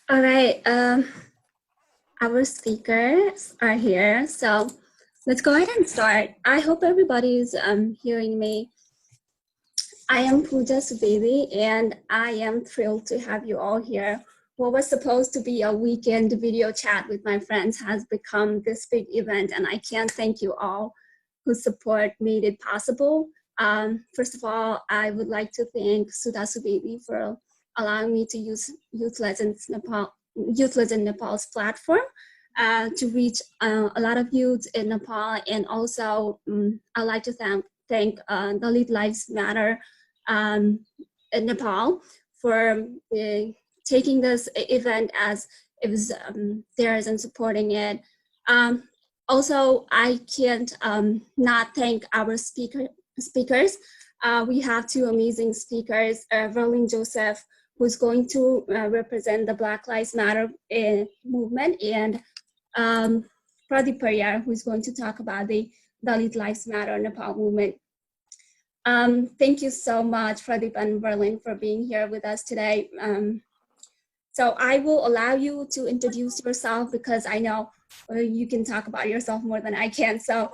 All right, our speakers are here, so let's go ahead and start. I hope everybody's hearing me. I am Pooja Subedi, and I am thrilled to have you all here. What was supposed to be a weekend video chat with my friends has become this big event, and I can't thank you all whose support made it possible. First of all, I would like to thank Sudha Subedi for allowing me to use Youth Legends Nepal's platform to reach a lot of youth in Nepal, and also I'd like to thank Dalit Lives Matter in Nepal for taking this event as it was theirs and supporting it. Also, I can't not thank our speakers. We have two amazing speakers, Verlin Joseph, who's going to represent the Black Lives Matter movement, and Pradip Pariyar, who's going to talk about the Dalit Lives Matter Nepal movement. Thank you so much, Pradip and Verlin, for being here with us today. So I will allow you to introduce yourself because I know you can talk about yourself more than I can. So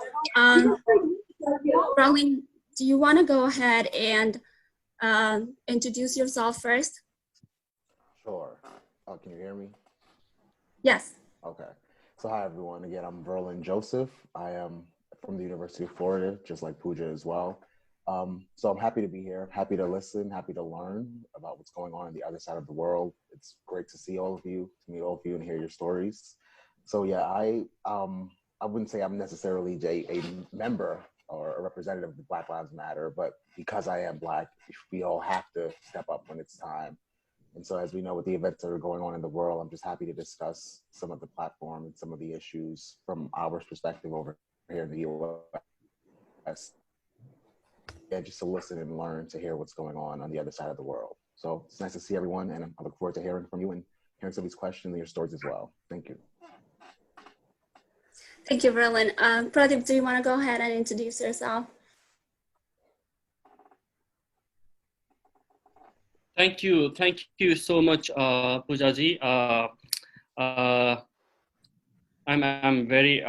Verlin, do you want to go ahead and introduce yourself first? Sure. Can you hear me? Yes. Okay. So hi, everyone. Again, I'm Verlin Joseph. I am from the University of Florida, just like Pooja as well. So I'm happy to be here, happy to listen, happy to learn about what's going on the other side of the world. It's great to see all of you, to meet all of you and hear your stories. So yeah, I wouldn't say I'm necessarily a member or a representative of the Black Lives Matter, but because I am Black, we all have to step up when it's time. And so as we know with the events that are going on in the world, I'm just happy to discuss some of the platform and some of the issues from our perspective over here in the US. Yeah, just to listen and learn to hear what's going on the other side of the world. So it's nice to see everyone, and I look forward to hearing from you and hearing some of these questions and your stories as well. Thank you. Thank you, Verlin. Pradip, do you want to go ahead and introduce yourself? Thank you so much, Poojaji. I'm very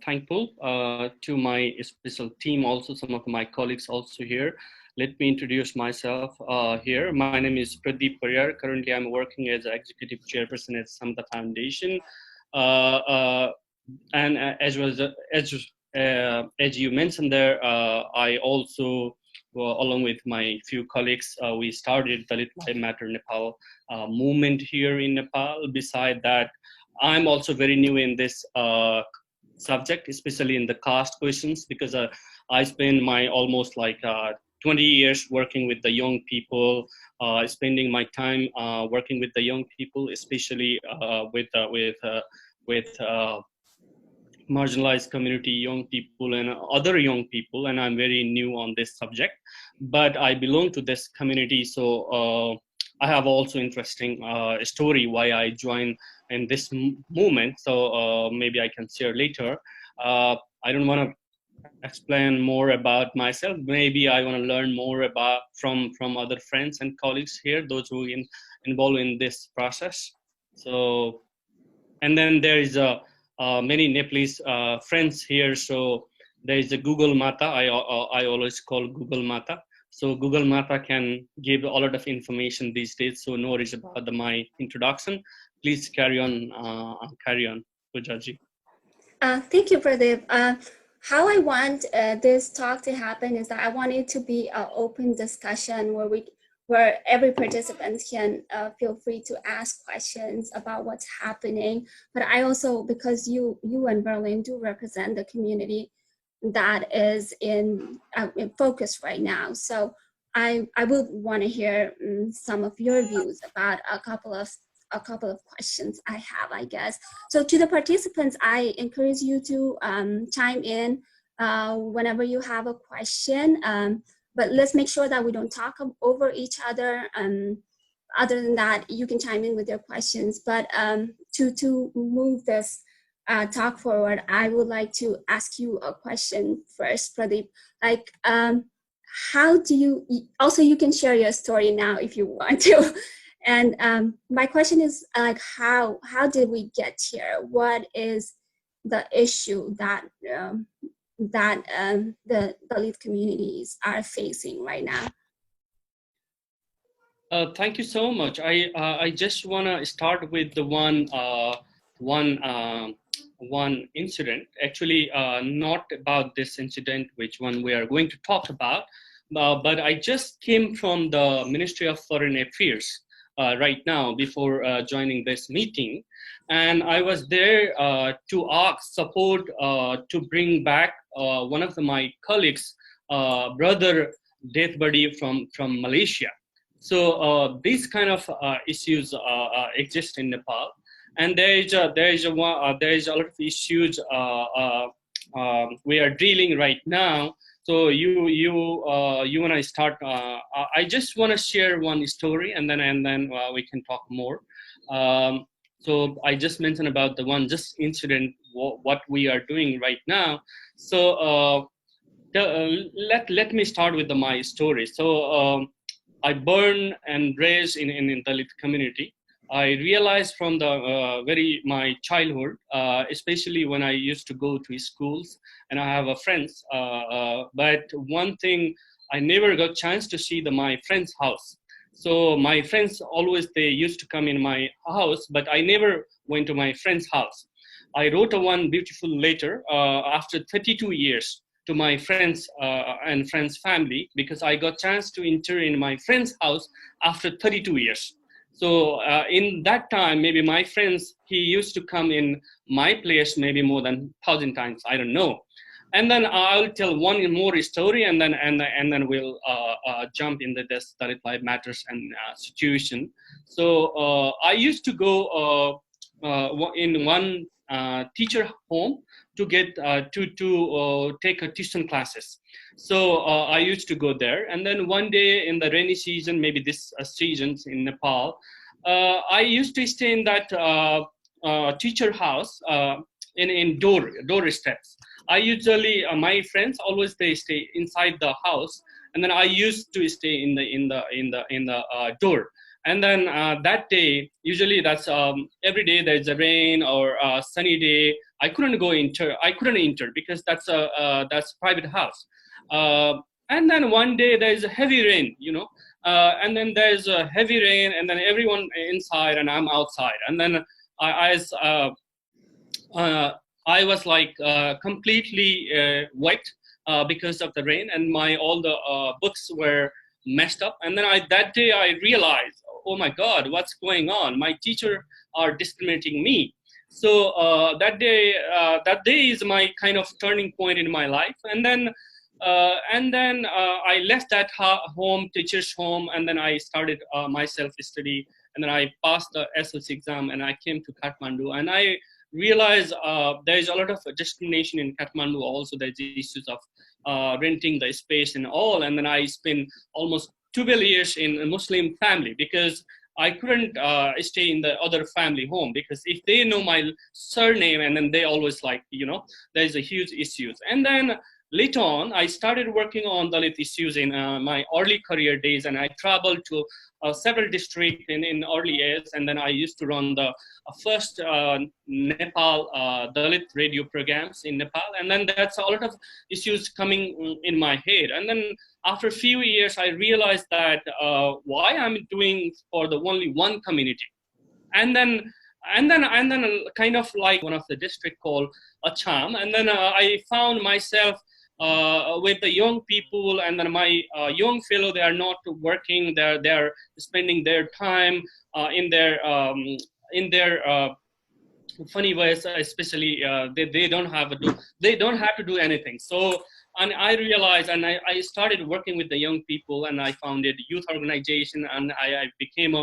thankful to my special team, also some of my colleagues also here. Let me introduce myself here. My name is Pradip Pariyar. Currently, I'm working as executive chairperson at Samta Foundation. And as you mentioned there, I also, along with my few colleagues, we started Dalit Lives Matter Nepal movement here in Nepal. Beside that, I'm also very new in this subject, especially in the caste questions, because I spend my almost like 20 years working with the young people, spending my time working with the young people, especially with marginalized community, young people, and other young people. And I'm very new on this subject, but I belong to this community, so I have also interesting story why I joined in this movement. So maybe I can share later. I don't want to explain more about myself. Maybe I want to learn more about from other friends and colleagues here, those who involved in this process. So, and then there is many Nepalese friends here. So there is a Google Mata. I always call Google Mata. So Google Mata can give a lot of information these days. So no worries about my introduction. Please carry on, Poojaji. Thank you, Pradip. How I want this talk to happen is that I want it to be an open discussion where every participant can feel free to ask questions about what's happening. But I also, because you and Verlin do represent the community that is in focus right now. So I would want to hear some of your views about a couple of questions I have, I guess. So to the participants, I encourage you to chime in whenever you have a question, but let's make sure that we don't talk over each other. Other than that, you can chime in with your questions, but to move this talk forward, I would like to ask you a question first, Pradip. Like, how do you, also you can share your story now if you want to, And my question is like, how did we get here? What is the issue that the Dalit communities are facing right now? Thank you so much. I just want to start with the one incident. Actually, not about this incident, which one we are going to talk about, but I just came from the Ministry of Foreign Affairs right now before joining this meeting, and I was there to ask support to bring back one of my colleagues' brother death body from Malaysia. So these kind of issues exist in Nepal, and there is a lot of issues we are dealing right now. So you want to start? I just want to share one story, and then we can talk more. So I just mentioned about the one just incident what we are doing right now. So let me start with my story. So. I born and raised in Dalit community. I realized from the my childhood, especially when I used to go to schools and I have a friends. But one thing, I never got chance to see my friend's house. So my friends always, they used to come in my house, but I never went to my friend's house. I wrote one beautiful letter after 32 years to my friends and friends' family, because I got chance to enter in my friend's house after 32 years. So in that time, maybe my friends, he used to come in my place maybe more than 1,000 times, I don't know. And then I'll tell one more story, and then we'll jump into this Dalit life matters and situation. So I used to go in one teacher home to get to take a tuition classes. So I used to go there, and then one day in the rainy season, maybe this seasons in Nepal, I used to stay in that teacher house in door steps. I usually my friends always they stay inside the house, and then I used to stay in the door. And then that day, usually that's every day there's a rain or a sunny day. I couldn't enter because that's a private house. And then one day there's a heavy rain, and then there's a heavy rain, and then everyone inside and I'm outside. And then I was like completely wet because of the rain, and all the books were messed up. And then that day I realized, oh my God, what's going on? My teacher are discriminating me. So that day is my kind of turning point in my life. And then I left that home, teacher's home, and then I started my self-study. And then I passed the SLC exam, and I came to Kathmandu. And I realized there is a lot of discrimination in Kathmandu. Also, there's issues of renting the space and all. And then I spent almost 12 years in a Muslim family, because I couldn't stay in the other family home, because if they know my surname, and then they always like, there's a huge issues. And then later on, I started working on Dalit issues in my early career days, and I traveled to several districts in early years. And then I used to run the first Nepal Dalit radio programs in Nepal. And then that's a lot of issues coming in my head. And then after a few years, I realized that why I'm doing for the only one community. And then kind of like one of the district called Acham. And then I found myself with the young people, and then my young fellow, they are not working, they're spending their time in their funny ways, especially they don't have to do anything. So, and I realized, and I started working with the young people, and I founded youth organization, and I became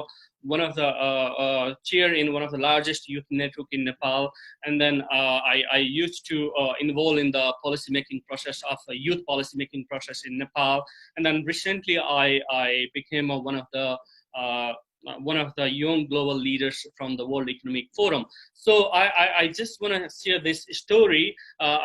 one of the chair in one of the largest youth network in Nepal. And then I used to involve in the policy making process of a youth policy making process in Nepal. And then recently I became one of the one of the young global leaders from the World Economic Forum. So I just want to share this story.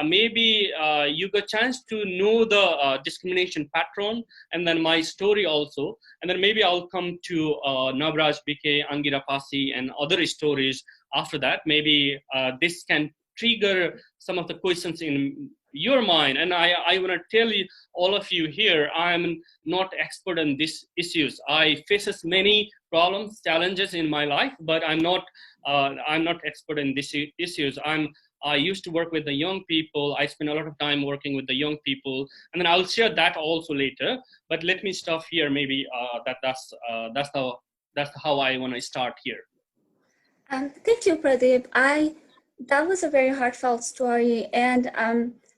Maybe you got a chance to know the discrimination pattern, and then my story also. And then maybe I'll come to Nabraj Bike, Angira Pasi, and other stories after that. Maybe this can trigger some of the questions in your mind. And I want to tell you, all of you here, I'm not expert in these issues. I faces many problems, challenges in my life, but I'm not expert in these issues. I used to work with the young people. I spend a lot of time working with the young people, and then I'll share that also later. But let me stop here. Maybe that's how I want to start here. Thank you, Pradip. That was a very heartfelt story, and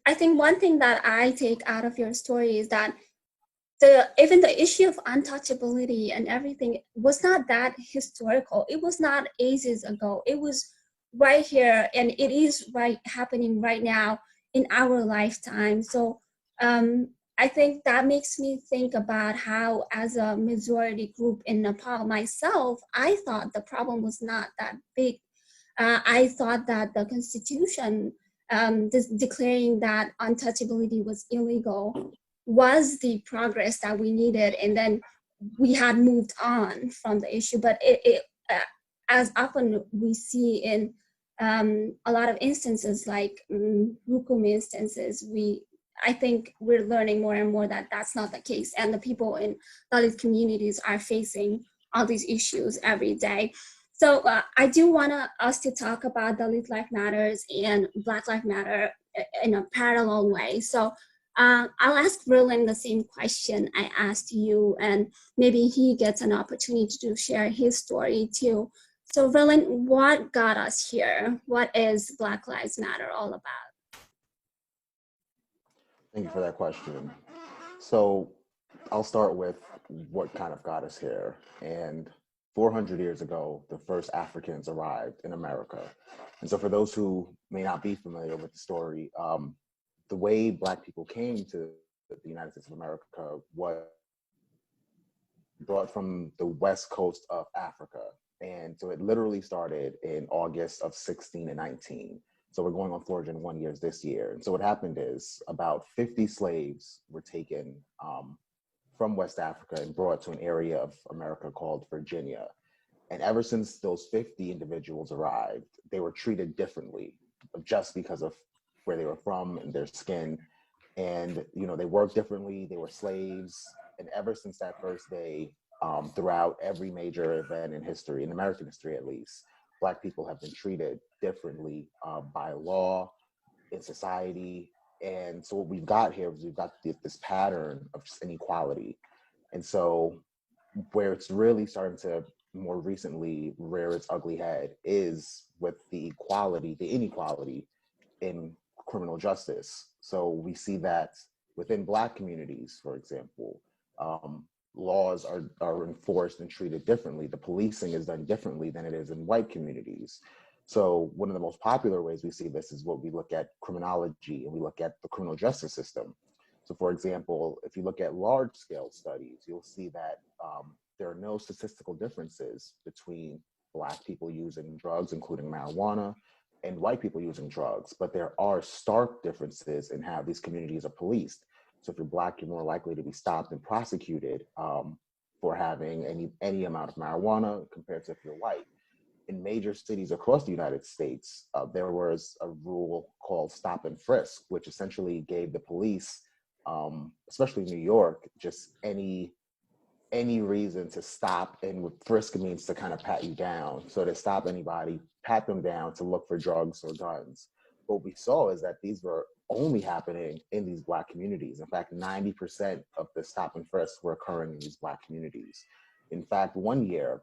I think one thing that I take out of your story is that even the issue of untouchability and everything was not that historical. It was not ages ago. It was right here, and it is happening right now in our lifetime. So I think that makes me think about how, as a majority group in Nepal, myself, I thought the problem was not that big. I thought that the constitution declaring that untouchability was illegal was the progress that we needed, and then we had moved on from the issue. But as often we see in a lot of instances, like Rukum instances, I think we're learning more and more that that's not the case, and the people in Dalit communities are facing all these issues every day. So I do want us to talk about Dalit Life Matters and Black Lives Matter in a parallel way. So I'll ask Verlin the same question I asked you, and maybe he gets an opportunity to share his story too. So Verlin, what got us here? What is Black Lives Matter all about? Thank you for that question. So I'll start with what kind of got us here. And 400 years ago, the first Africans arrived in America. And so for those who may not be familiar with the story, the way Black people came to the United States of America was brought from the west coast of Africa. And so it literally started in August of 16 and 19. So we're going on 401 years this year. And so what happened is about 50 slaves were taken from West Africa and brought to an area of America called Virginia. And ever since those 50 individuals arrived, they were treated differently just because of where they were from and their skin. And, you know, they worked differently, they were slaves. And ever since that first day, throughout every major event in history, in American history at least, Black people have been treated differently by law, in society. And so what we've got here is we've got this pattern of just inequality. And so where it's really starting to more recently rear its ugly head is with the inequality in criminal justice. So we see that within Black communities, for example, laws are enforced and treated differently. The policing is done differently than it is in white communities. So one of the most popular ways we see this is what we look at criminology, and we look at the criminal justice system. So for example, if you look at large scale studies, you'll see that there are no statistical differences between Black people using drugs, including marijuana, and white people using drugs, but there are stark differences in how these communities are policed. So if you're Black, you're more likely to be stopped and prosecuted for having any amount of marijuana compared to if you're white. In major cities across the United States, there was a rule called stop and frisk, which essentially gave the police, especially New York, just any reason to stop. And what frisk means to kind of pat you down. So to stop anybody, pat them down to look for drugs or guns. What we saw is that these were only happening in these Black communities. In fact, 90% of the stop and frisk were occurring in these Black communities. In fact, one year,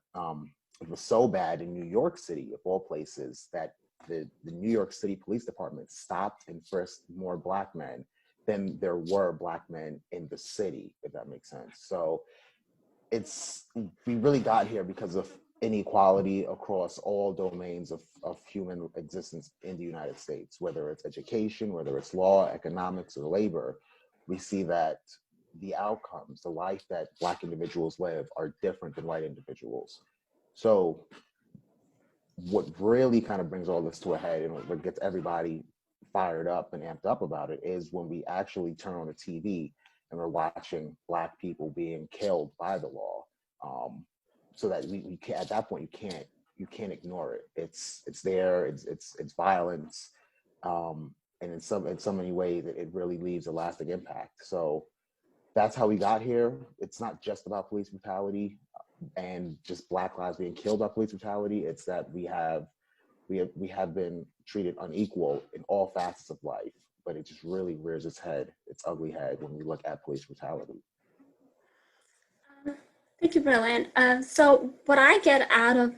it was so bad in New York City, of all places, that the New York City Police Department stopped and frisked more Black men than there were Black men in the city, if that makes sense. So we really got here because of inequality across all domains of human existence in the United States, whether it's education, whether it's law, economics, or labor. We see that the outcomes, the life that Black individuals live, are different than white individuals. So what really kind of brings all this to a head and what gets everybody fired up and amped up about it is when we actually turn on the TV and we're watching Black people being killed by the law. So that we can't, at that point you can't ignore it. It's there. It's violence, and in so many ways it really leaves a lasting impact. So that's how we got here. It's not just about police brutality and just Black lives being killed by police brutality. It's that we have been treated unequal in all facets of life, but it just really rears its ugly head when we look at police brutality. Thank you, Verlin. So what I get out of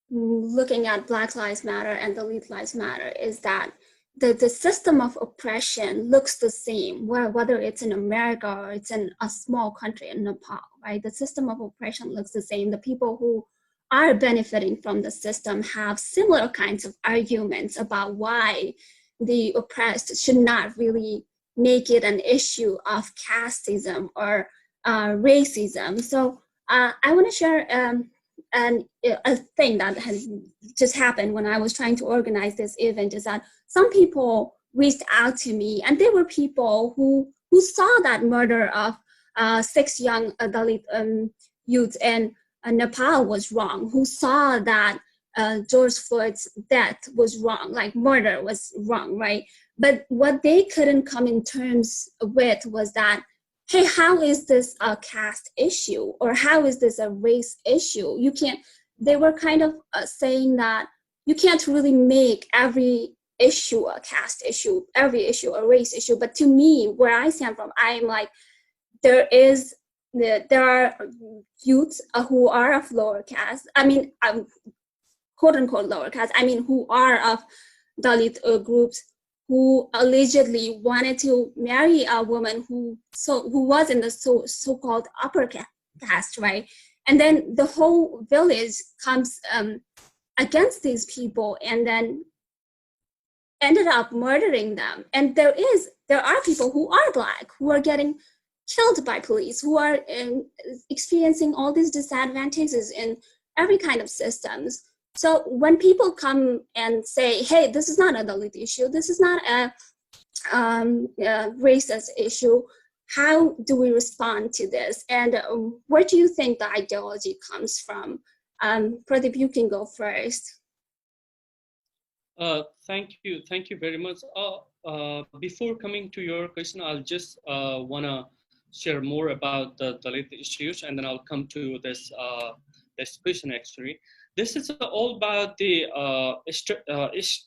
looking at Black Lives Matter and Dalit Lives Matter is that the system of oppression looks the same, whether it's in America or it's in a small country in Nepal, right? The system of oppression looks the same. The people who are benefiting from the system have similar kinds of arguments about why the oppressed should not really make it an issue of casteism or racism. So I want to share a thing that has just happened when I was trying to organize this event, is that some people reached out to me, and they were people who saw that murder of 6 young Dalit youth in Nepal was wrong, who saw that George Floyd's death was wrong, like murder was wrong, right? But what they couldn't come in terms with was that, hey, how is this a caste issue? Or how is this a race issue? You can't, they were kind of saying that you can't really make every issue a caste issue, every issue a race issue. But to me, where I stand from, I'm like, there are youths who are of lower caste, I mean, quote unquote lower caste, I mean, who are of Dalit groups, who allegedly wanted to marry a woman who was in the so-called upper caste, right? And then the whole village comes against these people and then ended up murdering them. And there are people who are Black who are getting killed by police, who are experiencing all these disadvantages in every kind of systems. So when people come and say, hey, this is not a Dalit issue, this is not a racist issue, how do we respond to this? And where do you think the ideology comes from? Pradip, you can go first. Thank you very much. Before coming to your question, I'll just wanna share more about the Dalit issues, and then I'll come to this question actually. This is all about the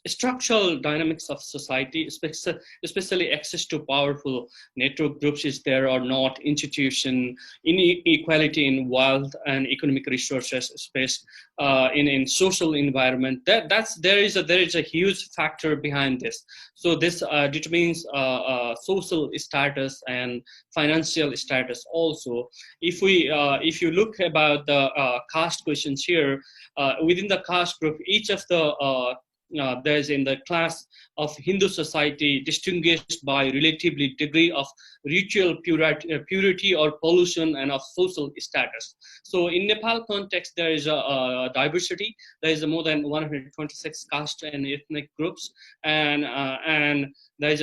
structural dynamics of society, especially access to powerful network groups is there or not, institution, inequality in wealth and economic resources, space in social environment. There is a huge factor behind this. So this determines social status and financial status also. If you look about the caste questions here, within the caste group, each of the there's in the class of Hindu society distinguished by relatively degree of ritual purity or pollution and of social status. So in Nepal context, there is a diversity. There is more than 126 caste and ethnic groups, and there is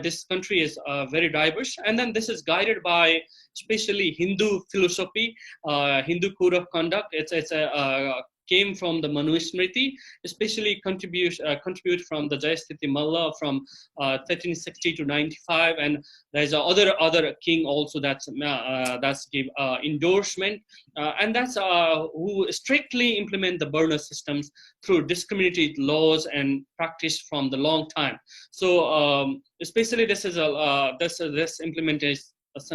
this country is very diverse. And then this is guided by especially Hindu philosophy, Hindu code of conduct. It's a came from the Manusmriti, especially contribute from the Jayasthiti Malla from 1360 to 95, and there's other king also that's give endorsement, and that's who strictly implement the burner systems through discriminated laws and practice from the long time. So especially this implementation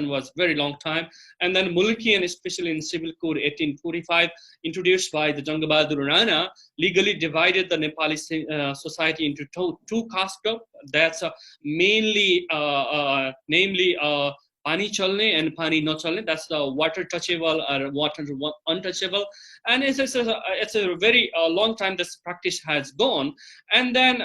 was very long time. And then Mulki, and especially in Civil Code 1845, introduced by the Jangabahadur Rana, legally divided the Nepali society into two caste groups. That's mainly, namely, Pani Chalne and Pani No Chalne. That's the water touchable or water untouchable. And it's a very long time this practice has gone. And then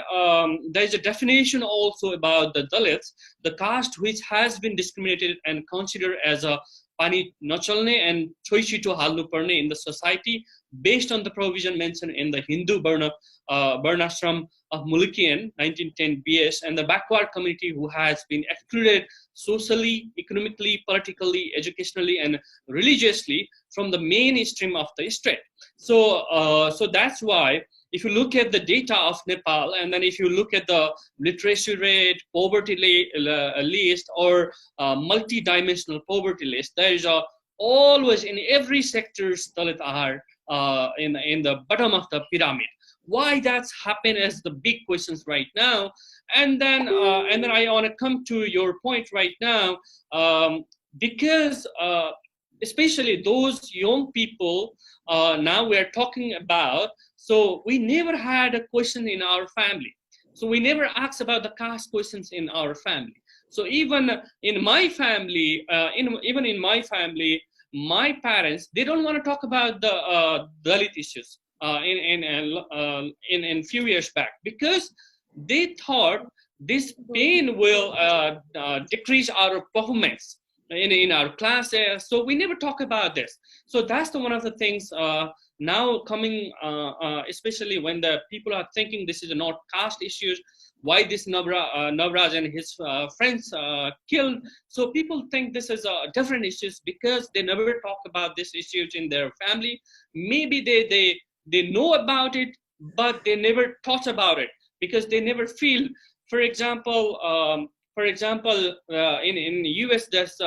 there's a definition also about the Dalits, the caste which has been discriminated and considered as a pani nachalne and choi chito halnu parne in the society based on the provision mentioned in the Hindu Varnashram of Mulukian 1910 BS, and the backward community who has been excluded socially, economically, politically, educationally, and religiously from the mainstream of the state. So, so that's why if you look at the data of Nepal, and then if you look at the literacy rate, poverty list, or multi-dimensional poverty list, there is always in every sector Dalit are in the bottom of the pyramid. Why that's happened is the big questions right now. And then I want to come to your point right now, because especially those young people now we're talking about. So we never had a question in our family. So we never asked about the caste questions in our family. So even in my family, even in my family, my parents, they don't want to talk about the Dalit issues in few years back, because they thought this pain will decrease our performance in our classes. So we never talk about this. So that's one of the things now coming, especially when the people are thinking this is not caste issues, why this Navraj and his friends killed. So people think this is different issues because they never talk about these issues in their family. Maybe they know about it, but they never thought about it because they never feel. For example, in US, there's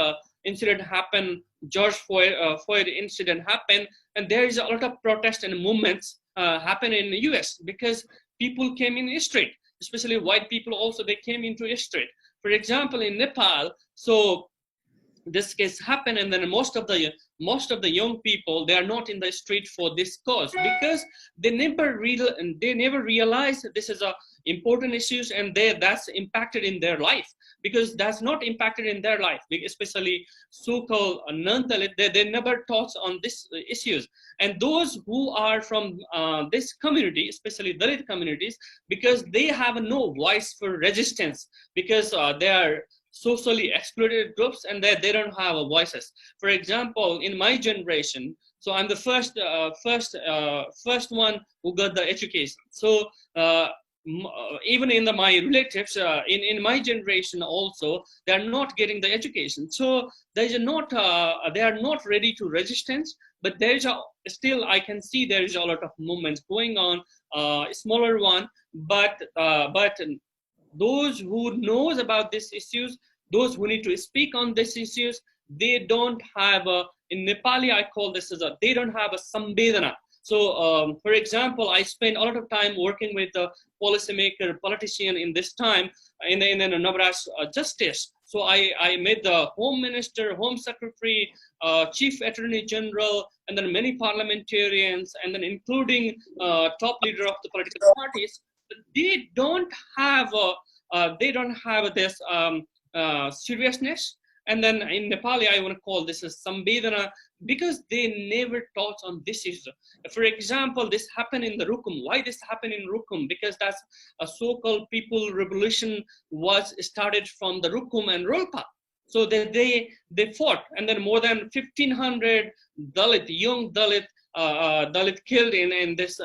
incident happened, George Floyd incident happened, and there is a lot of protest and movements happen in the US because people came in the street, especially white people also, they came into the street. For example, in Nepal, so this case happened, and then most of the young people, they are not in the street for this cause because they never realize that this is a important issues, and that's impacted in their life, because that's not impacted in their life, especially so-called non-Dalit, they never thought on these issues. And those who are from this community, especially Dalit communities, because they have no voice for resistance, because they are socially excluded groups, and they don't have voices. For example, in my generation, so I'm the first one who got the education. So even in my relatives, in my generation also, they are not getting the education. So they are not ready to resistance. But there is still I can see there is a lot of movements going on, smaller one, but those who knows about these issues, those who need to speak on these issues, they don't have in Nepali I call this as they don't have a sambedana. So for example, I spent a lot of time working with a policymaker, politician in this time in the Navraj justice. So I met the home minister, home secretary, chief attorney general, and then many parliamentarians, and then including top leader of the political parties. They don't have this seriousness. And then in Nepali, I want to call this as sambedana, because they never thought on this issue. For example, this happened in the Rukum. Why this happened in Rukum? Because that's a so-called people revolution was started from the Rukum and Rolpa. So they fought, and then more than 1,500 Dalit, young Dalit killed in this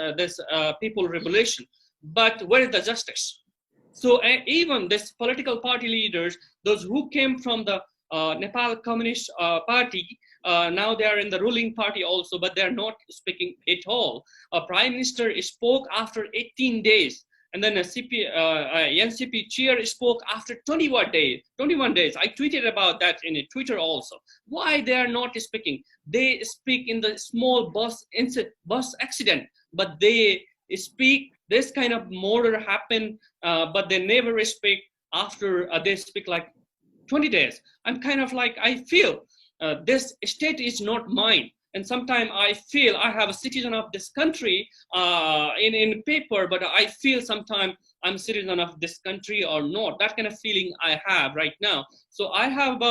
people revolution. But where is the justice? So even this political party leaders, those who came from the Nepal Communist Party, now they are in the ruling party also, but they are not speaking at all. A prime minister spoke after 18 days, and then a NCP chair spoke after 21 days. I tweeted about that in Twitter also. Why they are not speaking? They speak in the small bus accident, but they speak this kind of murder happened, but they never speak after they speak like 20 days. I'm kind of like, I feel this state is not mine. And sometimes I feel I have a citizen of this country in paper, but I feel sometimes I'm a citizen of this country or not. That kind of feeling I have right now. So I have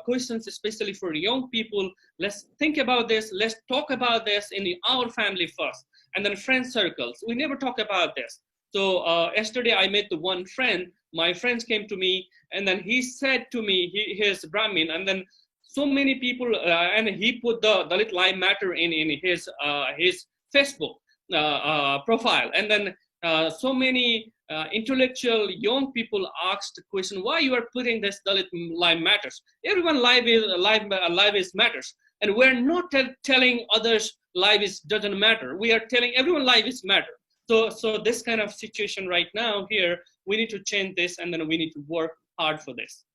questions, especially for young people. Let's think about this. Let's talk about this in our family first, and then friend circles. We never talk about this. So yesterday I met the one friend. My friends came to me, and then he said to me, he is Brahmin, and then so many people, and he put the Dalit Life Matter in his Facebook profile, and then so many intellectual young people asked the question, why you are putting this Dalit Life Matters? Everyone life is matters, and we're not telling others life is doesn't matter. We are telling everyone life is matter. So this kind of situation right now here, we need to change this, and then we need to work hard for this.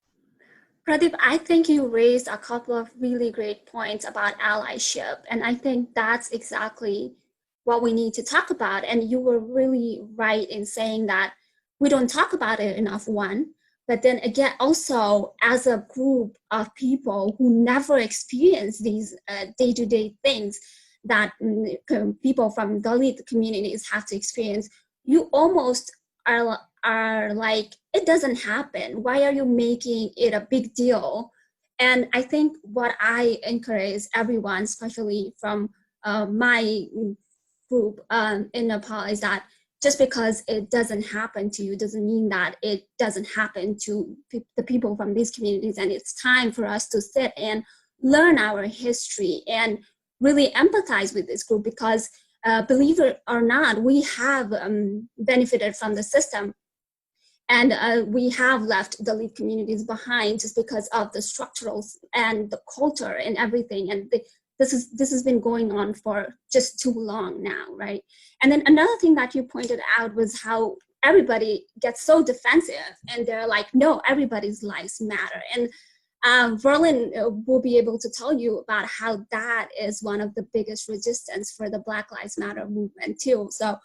Pradip, I think you raised a couple of really great points about allyship, and I think that's exactly what we need to talk about. And you were really right in saying that we don't talk about it enough, one, but then again, also as a group of people who never experience these day-to-day things that people from Dalit communities have to experience, you almost are like, it doesn't happen. Why are you making it a big deal? And I think what I encourage everyone, especially from my group in Nepal, is that just because it doesn't happen to you doesn't mean that it doesn't happen to the people from these communities. And it's time for us to sit and learn our history and really empathize with this group, because believe it or not, we have benefited from the system. And we have left the Dalit communities behind just because of the structurals and the culture and everything. And this has been going on for just too long now, right? And then another thing that you pointed out was how everybody gets so defensive, and they're like, no, everybody's lives matter. And Verlin will be able to tell you about how that is one of the biggest resistance for the Black Lives Matter movement too. So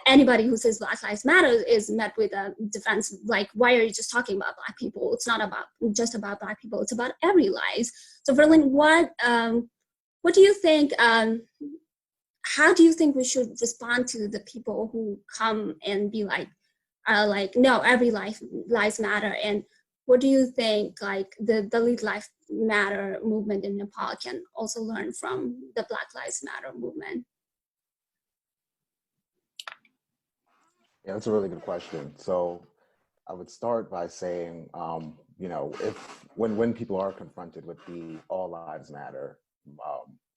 anybody who says Black Lives Matter is met with a defense like, why are you just talking about Black people? It's not about just about Black people, it's about every lives. So Verlin, what do you think, how do you think we should respond to the people who come and be like, no, every lives matter? And what do you think, like, the Dalit Life Matter movement in Nepal can also learn from the Black Lives Matter movement? Yeah, that's a really good question. So I would start by saying, you know, when people are confronted with the all lives matter,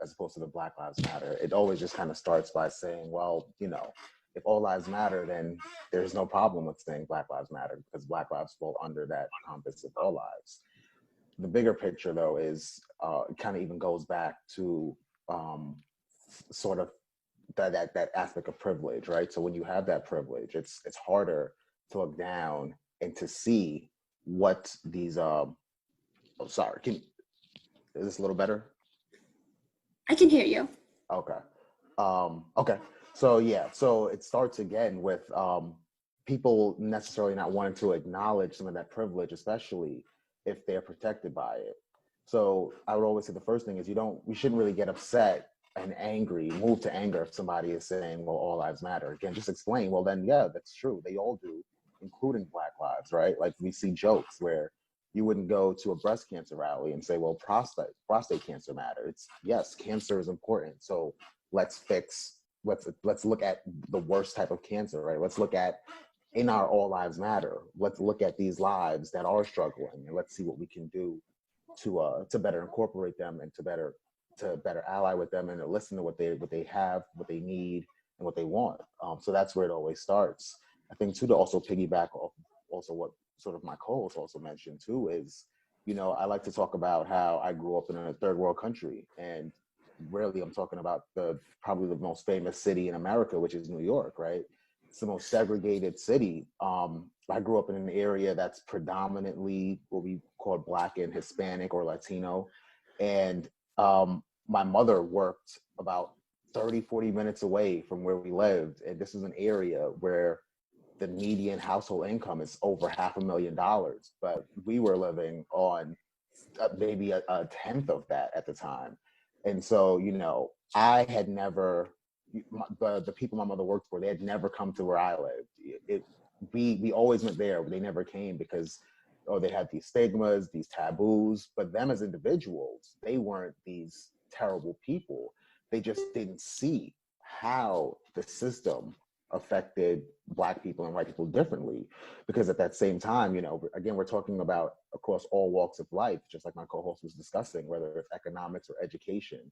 as opposed to the Black Lives Matter, it always just kind of starts by saying, well, you know, if all lives matter, then there's no problem with saying Black Lives Matter, because Black lives fall under that compass of all lives. The bigger picture, though, is it kind of even goes back to sort of that aspect of privilege, right? So when you have that privilege, it's harder to look down and to see what these oh, sorry, is this a little better? I can hear you. Okay. Okay. So yeah, so it starts again with people necessarily not wanting to acknowledge some of that privilege, especially if they're protected by it. So I would always say the first thing is we shouldn't really get upset and angry, move to anger if somebody is saying, well, all lives matter. Again, just explain, well, then, yeah, that's true. They all do, including Black lives, right? Like we see jokes where you wouldn't go to a breast cancer rally and say, well, prostate cancer matter. It's, yes, cancer is important. So let's look at the worst type of cancer, right? Let's look at, in our all lives matter, let's look at these lives that are struggling, and let's see what we can do to better incorporate them and to better ally with them and to listen to what they have, what they need, and what they want. So that's where it always starts. I think too, to also piggyback off also what sort of my co-host also mentioned too, is, you know, I like to talk about how I grew up in a third world country, and rarely I'm talking about probably the most famous city in America, which is New York, right? It's the most segregated city. I grew up in an area that's predominantly what we call Black and Hispanic or Latino. And my mother worked about 30-40 minutes away from where we lived. And this is an area where the median household income is over $500,000, but we were living on maybe a tenth of that at the time. And so, you know, I had never, the people my mother worked for, they had never come to where I lived. We always went there, but they never came because, they had these stigmas, these taboos, but them as individuals, they weren't these terrible people. They just didn't see how the system affected Black people and white people differently, because at that same time, you know, again, we're talking about across all walks of life, just like my co-host was discussing, whether it's economics or education.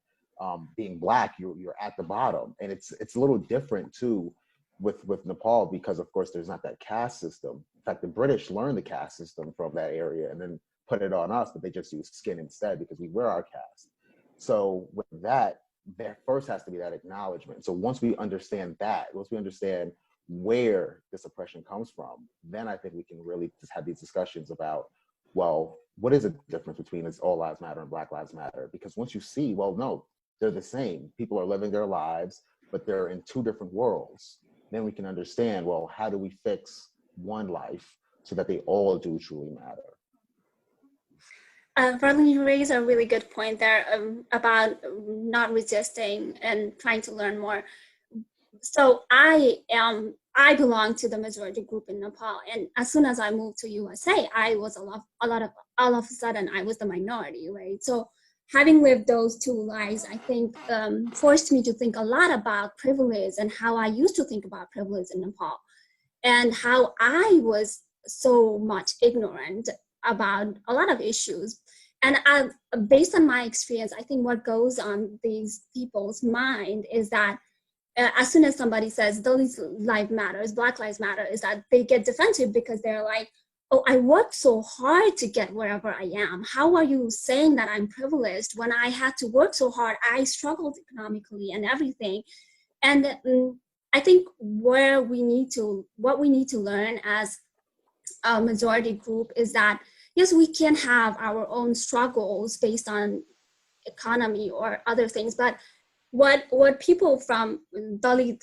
Being Black, you're at the bottom, and it's a little different too with Nepal, because of course there's not that caste system. In fact, the British learned the caste system from that area and then put it on us, but they just use skin instead because we wear our caste. So with that, there first has to be that acknowledgement. So once we understand that, once we understand where this oppression comes from, then I think we can really just have these discussions about, well, what is the difference between this All Lives Matter and Black Lives Matter? Because once you see, well, no, they're the same. People are living their lives, but they're in two different worlds. Then we can understand, well, how do we fix one life so that they all do truly matter? Verlin, you raise a really good point there about not resisting and trying to learn more. So I belong to the majority group in Nepal, and as soon as I moved to USA, I was all of a sudden I was the minority, right? So having lived those two lives, I think forced me to think a lot about privilege and how I used to think about privilege in Nepal, and how I was so much ignorant about a lot of issues. And based on my experience, I think what goes on these people's mind is that as soon as somebody says Dalit life matters, Black lives matter, is that they get defensive because they're like, oh, I worked so hard to get wherever I am. How are you saying that I'm privileged when I had to work so hard? I struggled economically and everything. And I think what we need to learn as a majority group is that, yes, we can have our own struggles based on economy or other things, but what people from Dalit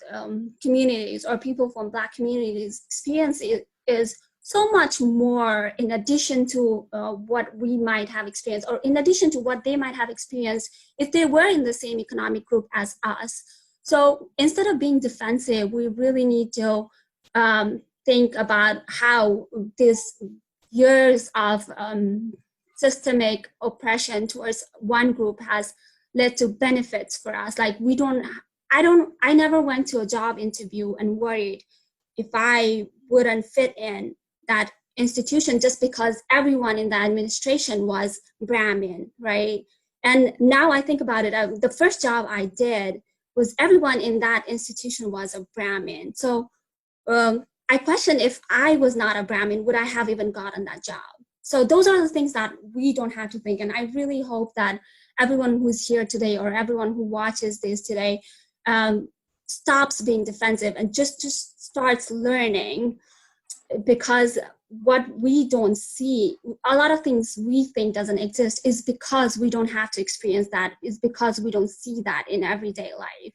communities or people from Black communities experience is so much more, in addition to what we might have experienced, or in addition to what they might have experienced if they were in the same economic group as us. So instead of being defensive, we really need to think about how this years of systemic oppression towards one group has led to benefits for us. Like I never went to a job interview and worried if I wouldn't fit in that institution just because everyone in the administration was Brahmin, right? And now I think about it, the first job I did was everyone in that institution was a Brahmin. So I question, if I was not a Brahmin, would I have even gotten that job? So those are the things that we don't have to think. And I really hope that everyone who's here today or everyone who watches this today stops being defensive and just starts learning, because what we don't see, a lot of things we think doesn't exist is because we don't have to experience that, is because we don't see that in everyday life.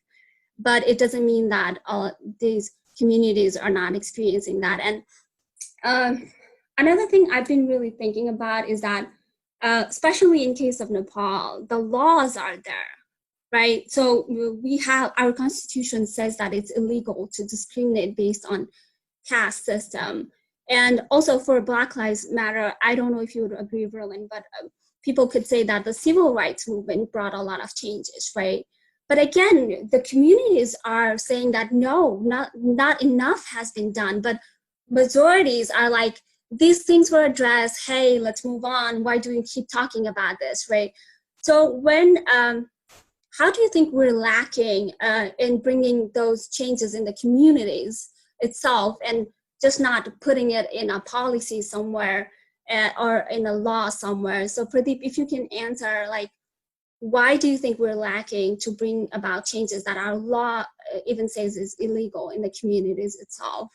But it doesn't mean that these communities are not experiencing that. And another thing I've been really thinking about is that, especially in case of Nepal, the laws are there, right? So we have, our constitution says that it's illegal to discriminate based on caste system. And also for Black Lives Matter, I don't know if you would agree, Verlin, but people could say that the civil rights movement brought a lot of changes, right? But again, the communities are saying that no, not enough has been done. But majorities are like, these things were addressed, hey, let's move on. Why do we keep talking about this, right? So how do you think we're lacking in bringing those changes in the communities itself, and just not putting it in a policy somewhere or in a law somewhere? So Pradip, if you can answer, like, why do you think we're lacking to bring about changes that our law even says is illegal in the communities itself?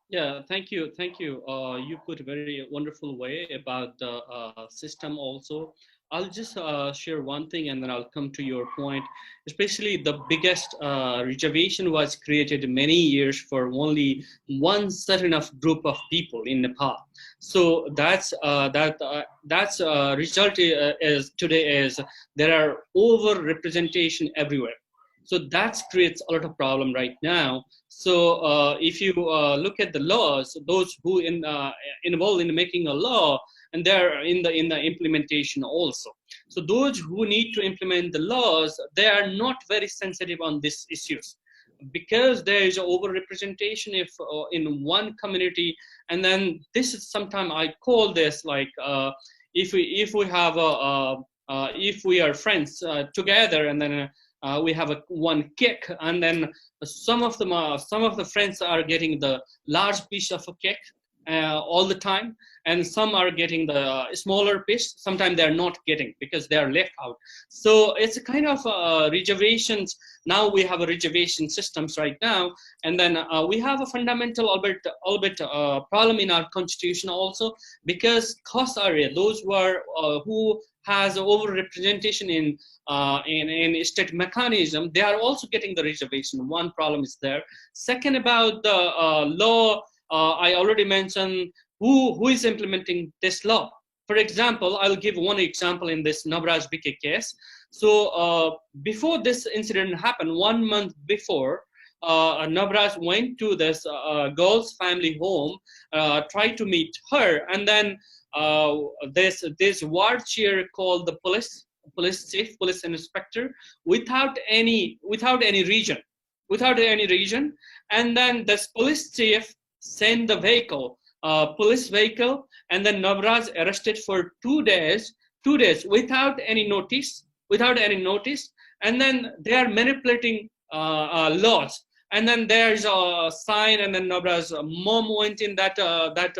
Yeah, thank you. You put a very wonderful way about the system also. I'll just share one thing and then I'll come to your point. Especially the biggest reservation was created many years for only one certain of group of people in Nepal. So that's result is today is there are over representation everywhere. So that creates a lot of problem right now. So if you look at the laws, those who involved in making a law, and they're in the implementation also. So those who need to implement the laws, they are not very sensitive on these issues. because there is overrepresentation if in one community, and then this is sometimes I call this like if we have if we are friends together, and then we have one cake, and then some of the friends are getting the large piece of a cake all the time, and some are getting the smaller piece. Sometimes they're not getting because they are left out. So it's a kind of reservations. Now we have a reservation systems right now, and then we have a fundamental albeit problem in our constitution also, because cost area, those who are who has overrepresentation in state mechanism, they are also getting the reservation. One problem is there. Second, about the law, I already mentioned who is implementing this law. For example, I'll give one example in this Navraj BK case. So before this incident happened, 1 month before, Navraj went to this girl's family home, tried to meet her, and then this ward chair called the police chief, police inspector, without any reason, and then this police chief sent the vehicle, police vehicle, and then Navraj arrested for 2 days without any notice, and then they are manipulating laws. And then there's a sign, and then Navraz's mom went in that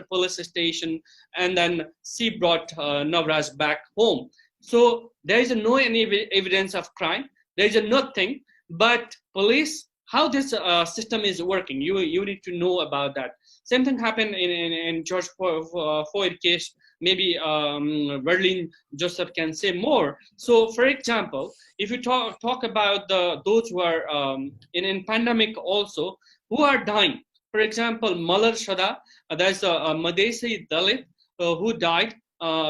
police station, and then she brought Navraz back home. So there is no any evidence of crime. There is nothing. But police, how this system is working, you need to know about that. Same thing happened in George Floyd case. Maybe Verlin Joseph can say more. So, for example, if you talk about those who are in pandemic also, who are dying. For example, Malar Shada, there's a Madesi Dalit who died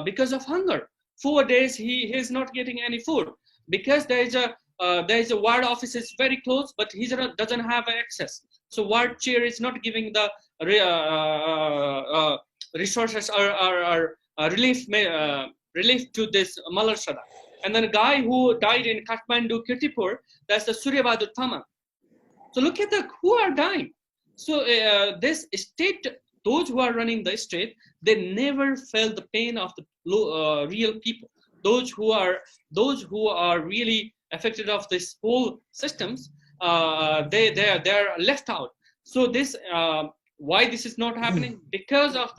because of hunger. 4 days he is not getting any food because there is a ward office is very close, but he doesn't have access. So ward chair is not giving the resources or relief to this Malar Shada. And then a guy who died in Kathmandu, Kirtipur, that's the Suryabadur Thaman. So look at who are dying. So this state, those who are running the state, they never felt the pain of the real people. Those who are really affected of this whole systems, they are left out. So this why this is not happening? Because of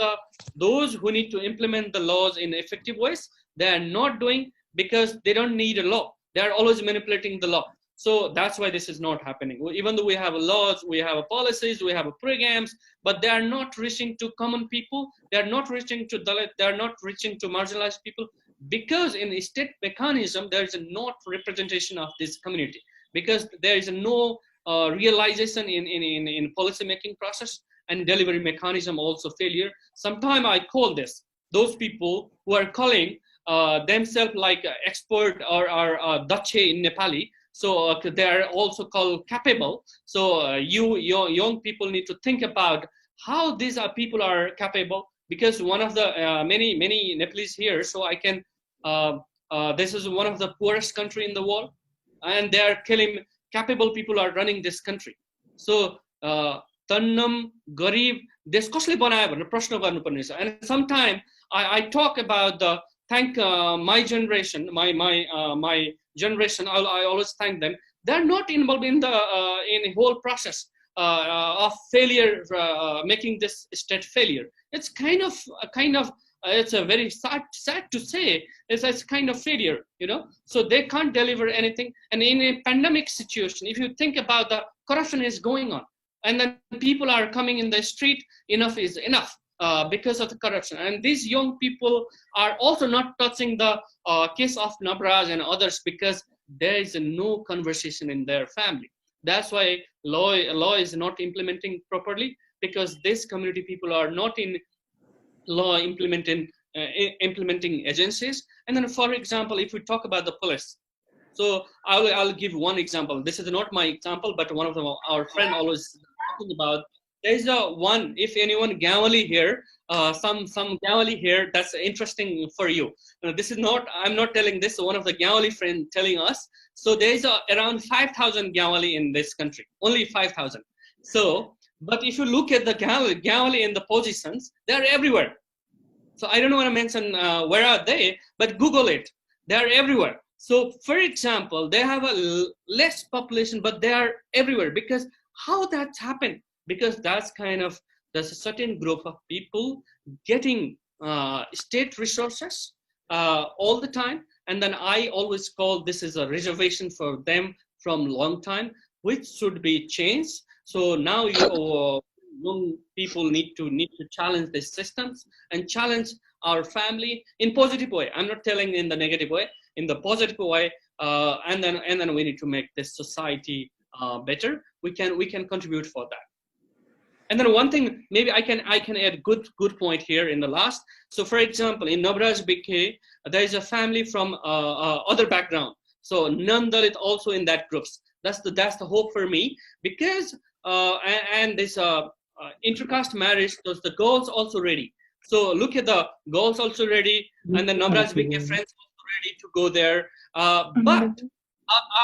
those who need to implement the laws in effective ways, they are not doing, because they don't need a law. They are always manipulating the law. So that's why this is not happening. Even though we have laws, we have policies, we have programs, but they are not reaching to common people. They are not reaching to Dalit. They are not reaching to marginalized people, because in the state mechanism, there is not representation of this community, because there is no realization in policy making process, and delivery mechanism also failure. Sometimes I call this, those people who are calling themselves like expert or Dache in Nepali. So they are also called capable. So your young people need to think about how these people are capable, because one of the many Nepalese here. So I can, this is one of the poorest country in the world, and they are killing capable people are running this country. So Tannam, Garib, this कसले बनायो भनेर प्रश्न गर्नुपर्ने छ. And sometimes I talk about thank my generation, my generation. I always thank them. They're not involved in the whole process of failure, making this state failure. It's kind of it's a very sad to say. It's kind of failure, you know. So they can't deliver anything. And in a pandemic situation, if you think about the corruption is going on, and then people are coming in the street, enough is enough because of the corruption. And these young people are also not touching the case of Navraj and others, because there is no conversation in their family. That's why law is not implementing properly, because this community people are not in law implementing agencies. And then, for example, if we talk about the police, so I'll give one example. This is not my example, but one of our friend always talking about. there's a one, if anyone Gamali here, some Gamali here, that's interesting for you. This is not, I'm not telling this, one of the Gamali friend telling us. So there's around 5,000 Gamali in this country, only 5,000. So, but if you look at the Gamali in the positions, they're everywhere. So I don't want to mention where are they, but Google it. They're everywhere. So for example, they have a less population, but they are everywhere. Because how that's happened? Because that's kind of, there's a certain group of people getting state resources all the time. And then I always call this is a reservation for them from long time, which should be changed. So now you young people need to challenge these systems and challenge our family in positive way. I'm not telling in the negative way, in the positive way, and then we need to make this society better. We can contribute for that. And then one thing, maybe I can add good point here in the last. So for example, in Nabraj BK, there is a family from other background. So non-Dalit also in that groups. That's the hope for me, because and this intercaste marriage, those the girls also ready. So look at the girls also ready, and the Nabraj BK friends also ready to go there. But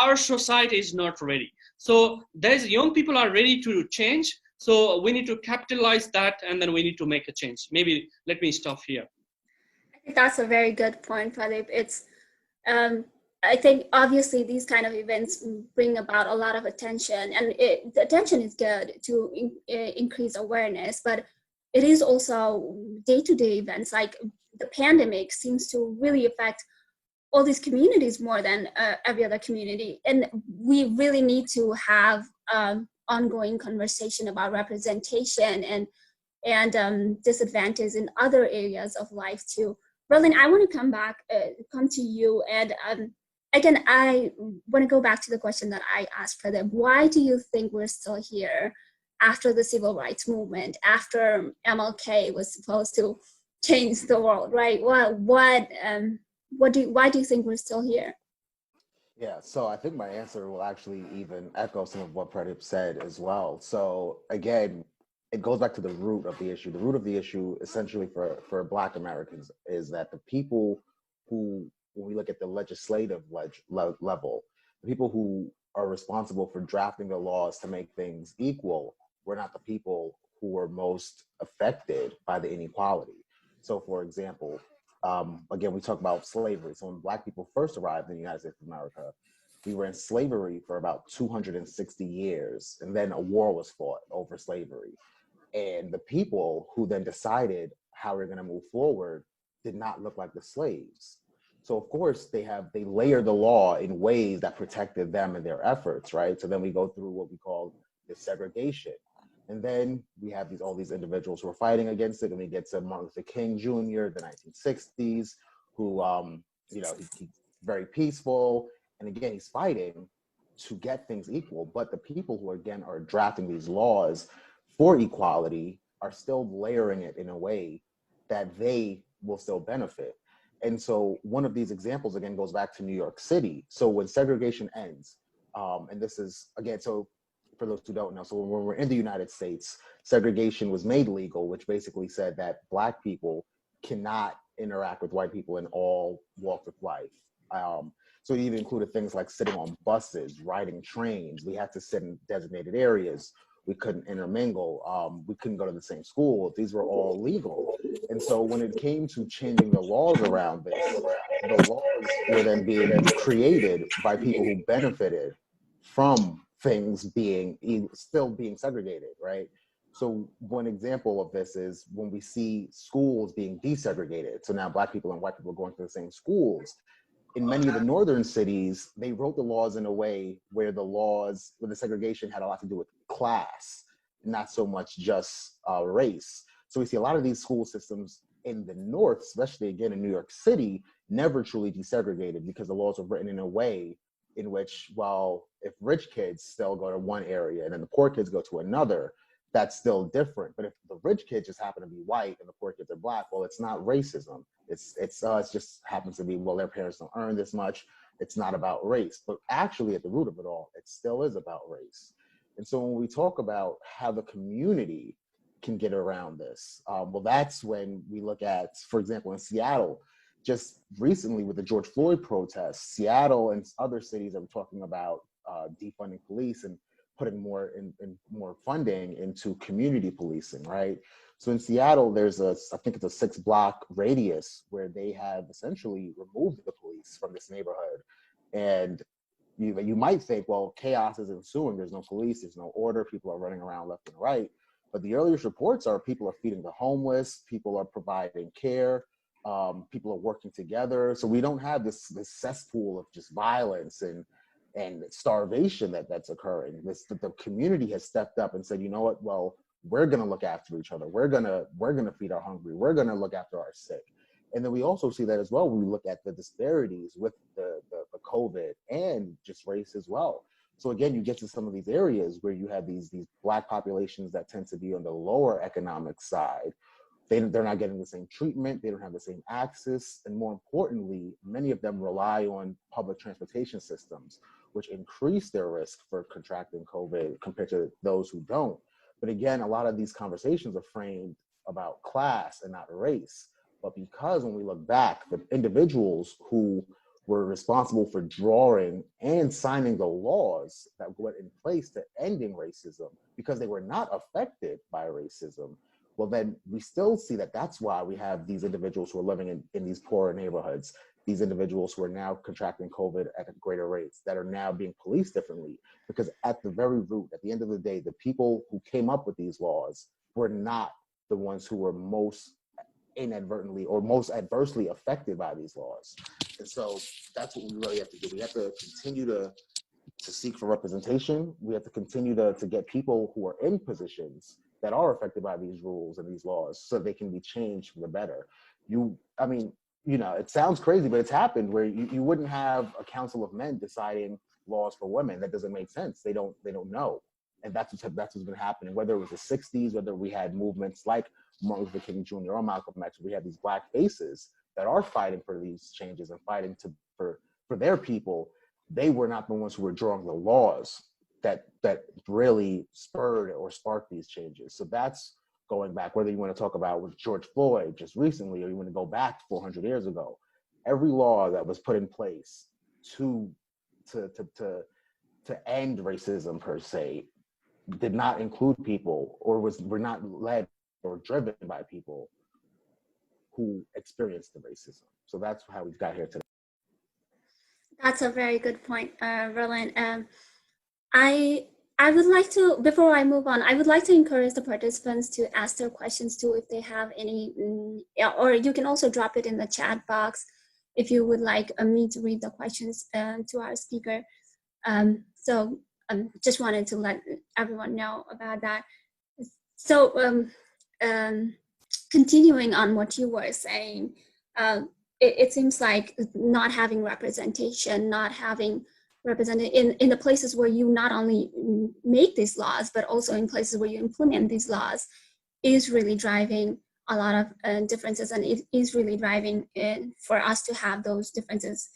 our society is not ready. So there's young people are ready to change. So we need to capitalize that, and then we need to make a change. Maybe let me stop here. I think that's a very good point, Pradip. It's, I think obviously these kind of events bring about a lot of attention, and the attention is good to increase awareness, but it is also day-to-day events. Like the pandemic seems to really affect all these communities more than every other community. And we really need to have ongoing conversation about representation and disadvantage in other areas of life too. Verlin, I want to come to you. And again, I want to go back to the question that I asked for them. Why do you think we're still here after the civil rights movement, after MLK was supposed to change the world, right? Why do you think we're still here? Yeah, so I think my answer will actually even echo some of what Pradip said as well. So again, it goes back to the root of the issue. The root of the issue, essentially for Black Americans, is that the people who, when we look at the legislative level, the people who are responsible for drafting the laws to make things equal were not the people who were most affected by the inequality. So for example, again, we talk about slavery. So when Black people first arrived in the United States of America, we were in slavery for about 260 years, and then a war was fought over slavery. And the people who then decided how we're going to move forward did not look like the slaves. So of course they layered the law in ways that protected them and their efforts, right? So then we go through what we call the segregation. And then we have all these individuals who are fighting against it. And we get to Martin Luther King Jr., the 1960s, who, he's very peaceful. And again, he's fighting to get things equal. But the people who, again, are drafting these laws for equality are still layering it in a way that they will still benefit. And so one of these examples, again, goes back to New York City. So when segregation ends, and this is, again, so for those who don't know, so when we're in the United States, segregation was made legal, which basically said that Black people cannot interact with white people in all walks of life. So it even included things like sitting on buses, riding trains. We had to sit in designated areas. We couldn't intermingle. We couldn't go to the same school. These were all legal. And so when it came to changing the laws around this, the laws were then being created by people who benefited from things still being segregated, right? So one example of this is when we see schools being desegregated. So now Black people and white people are going to the same schools. In many of the northern cities, they wrote the laws in a way where the segregation had a lot to do with class, not so much just race. So we see a lot of these school systems in the North, especially again in New York City, never truly desegregated because the laws were written in a way in which, well, if rich kids still go to one area and then the poor kids go to another, that's still different. But if the rich kids just happen to be white and the poor kids are Black, well, it's not racism. It's just happens to be, well, their parents don't earn this much. It's not about race. But actually at the root of it all, it still is about race. And so when we talk about how the community can get around this, well, that's when we look at, for example, in Seattle, just recently with the George Floyd protests, Seattle and other cities are talking about defunding police and putting more in more funding into community policing, right? So in Seattle, there's I think it's a 6-block radius where they have essentially removed the police from this neighborhood. And you might think, well, chaos is ensuing. There's no police, there's no order, people are running around left and right. But the earliest reports are people are feeding the homeless, people are providing care, people are working together. So we don't have this cesspool of just violence and starvation that's occurring. The community has stepped up and said, you know what, well, we're gonna look after each other. We're gonna feed our hungry. We're gonna look after our sick. And then we also see that as well when we look at the disparities with the COVID and just race as well. So again, you get to some of these areas where you have these Black populations that tend to be on the lower economic side. They're not getting the same treatment, they don't have the same access, and more importantly, many of them rely on public transportation systems, which increase their risk for contracting COVID compared to those who don't. But again, a lot of these conversations are framed about class and not race. But because when we look back, the individuals who were responsible for drawing and signing the laws that went in place to ending racism, because they were not affected by racism, well, then we still see that that's why we have these individuals who are living in these poorer neighborhoods, these individuals who are now contracting COVID at greater rates, that are now being policed differently. Because at the very root, at the end of the day, the people who came up with these laws were not the ones who were most inadvertently or most adversely affected by these laws. And so that's what we really have to do. We have to continue to seek for representation. We have to continue to get people who are in positions that are affected by these rules and these laws so they can be changed for the better. It sounds crazy, but it's happened where you wouldn't have a council of men deciding laws for women. That doesn't make sense. They don't know. And that's what's been happening, whether it was the 60s, whether we had movements like Martin Luther King Jr. or Malcolm X, we have these Black faces that are fighting for these changes and fighting for their people. They were not the ones who were drawing the laws that really spurred or sparked these changes. So that's going back, whether you want to talk about with George Floyd just recently, or you want to go back 400 years ago, every law that was put in place to end racism per se did not include people or were not led or driven by people who experienced the racism. So that's how we've got here today. That's a very good point, Verlin. I would like to, before I move on, I would like to encourage the participants to ask their questions too if they have any, or you can also drop it in the chat box if you would like me to read the questions to our speaker. So just wanted to let everyone know about that. So continuing on what you were saying, it seems like not having representation, not having represented in the places where you not only make these laws, but also in places where you implement these laws is really driving a lot of differences, and it is really driving for us to have those differences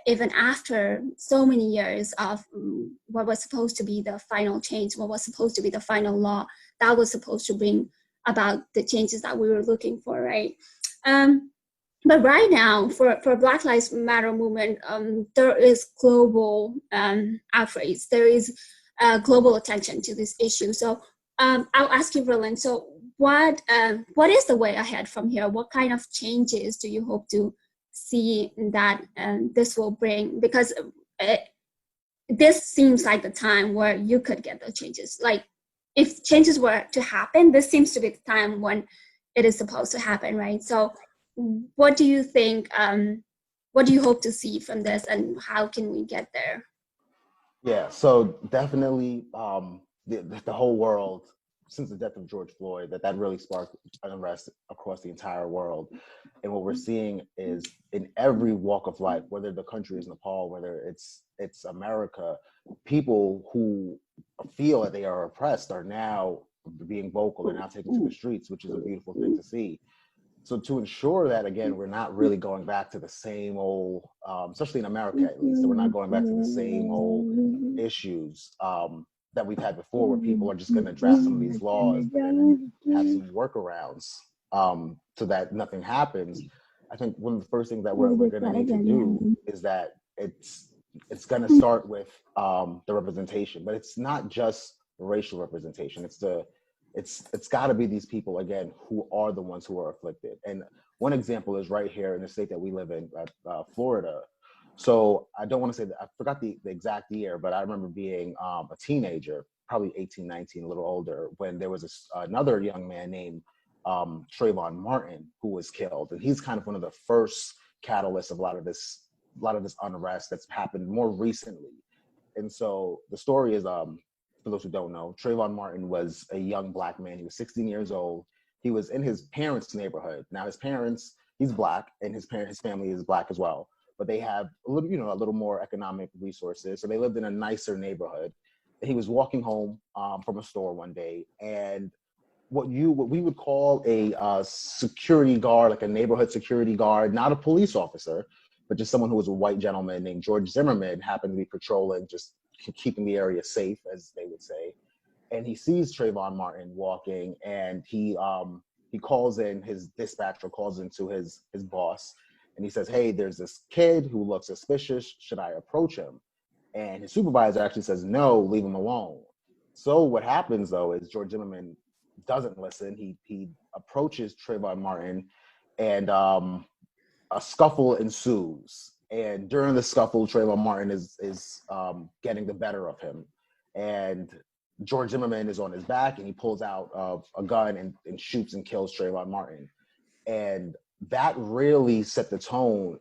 even after so many years of what was supposed to be the final change, what was supposed to be the final law that was supposed to bring about the changes that we were looking for, right? But right now, for Black Lives Matter movement, there is global outrage. There is global attention to this issue. So I'll ask you, Verlin, so what is the way ahead from here? What kind of changes do you hope to see that this will bring? Because this seems like the time where you could get the changes. Like, if changes were to happen, this seems to be the time when it is supposed to happen, right? So what do you think, what do you hope to see from this, and how can we get there? Yeah, so definitely the whole world, since the death of George Floyd, that really sparked unrest across the entire world. And what we're seeing is in every walk of life, whether the country is Nepal, whether it's America, people who feel that they are oppressed are now being vocal and now taking to the streets, which is a beautiful thing to see. So to ensure that, again, we're not really going back to the same old, especially in America at least, so we're not going back to the same old issues. that we've had before, where people are just going to draft some of these laws and have some workarounds so that nothing happens. I think one of the first things that we're going to need to do is that it's going to start with the representation, but it's not just racial representation. It's got to be these people again who are the ones who are afflicted. And one example is right here in the state that we live in, Florida. So I don't want to say that I forgot the exact year, but I remember being a teenager, probably 18, 19, a little older, when there was another young man named Trayvon Martin who was killed, and he's kind of one of the first catalysts of a lot of this unrest that's happened more recently. And so the story is, for those who don't know, Trayvon Martin was a young Black man. He was 16 years old. He was in his parents' neighborhood. Now his parents, he's Black, and his family is Black as well. But they have a little more economic resources. So they lived in a nicer neighborhood. And he was walking home from a store one day, and what we would call a security guard, like a neighborhood security guard, not a police officer, but just someone who was a white gentleman named George Zimmerman, happened to be patrolling, just keeping the area safe, as they would say. And he sees Trayvon Martin walking, and he calls in his dispatcher, calls into his boss, and he says, "Hey, there's this kid who looks suspicious. Should I approach him?" And his supervisor actually says, "No, leave him alone." So what happens though is George Zimmerman doesn't listen. He approaches Trayvon Martin, and a scuffle ensues. And during the scuffle, Trayvon Martin is getting the better of him, and George Zimmerman is on his back, and he pulls out a gun and shoots and kills Trayvon Martin. And that really set the tone.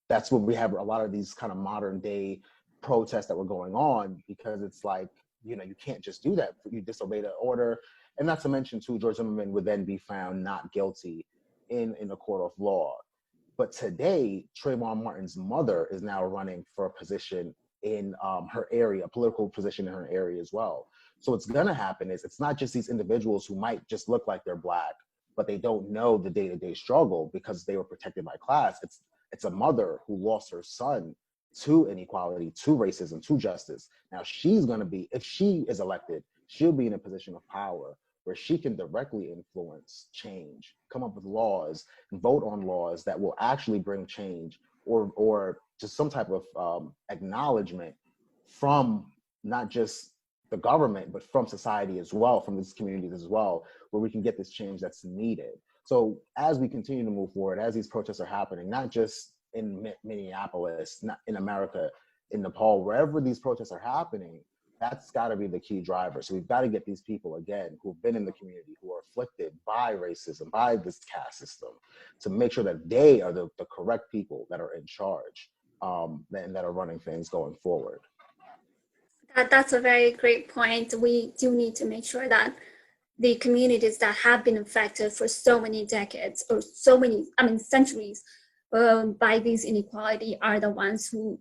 That's when we have a lot of these kind of modern day protests that were going on, because it's like, you can't just do that. You disobey the order. And not to mention too, George Zimmerman would then be found not guilty in a court of law. But today, Trayvon Martin's mother is now running for a position in her area, a political position in her area as well. So what's gonna happen is, it's not just these individuals who might just look like they're Black, but they don't know the day-to-day struggle because they were protected by class. It's a mother who lost her son to inequality, to racism, to justice. Now she's gonna be, if she is elected, she'll be in a position of power where she can directly influence change, come up with laws, vote on laws that will actually bring change, or just some type of acknowledgement from not just the government, but from society as well, from these communities as well, where we can get this change that's needed. So as we continue to move forward, as these protests are happening, not just in Minneapolis, not in America, in Nepal, wherever these protests are happening, that's got to be the key driver. So we've got to get these people, again, who've been in the community, who are afflicted by racism, by this caste system, to make sure that they are the correct people that are in charge, and that are running things going forward. That's a very great point. We do need to make sure that the communities that have been affected for so many decades, or centuries, by these inequality, are the ones who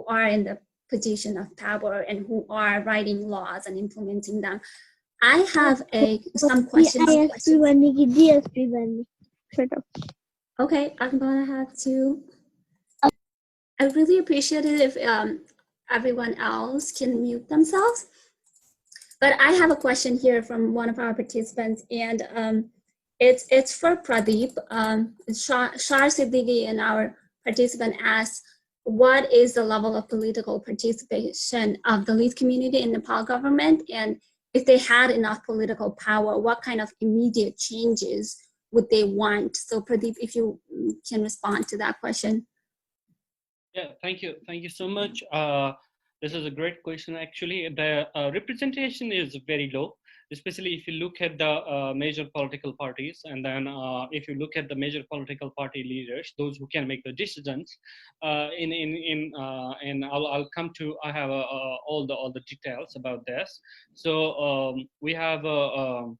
are in the position of power and who are writing laws and implementing them. I have some questions. Okay, I'm gonna have to. I really appreciate it if everyone else can mute themselves. But I have a question here from one of our participants, and it's for Pradip. Shar Siddiqui, and our participant, asks, what is the level of political participation of the Dalit community in Nepal government? And if they had enough political power, what kind of immediate changes would they want? So Pradip, if you can respond to that question. Yeah, thank you. Thank you so much. This is a great question, actually. The representation is very low, especially if you look at the major political parties, and then if you look at the major political party leaders, those who can make the decisions. And I'll come to. I have all the details about this. So we have a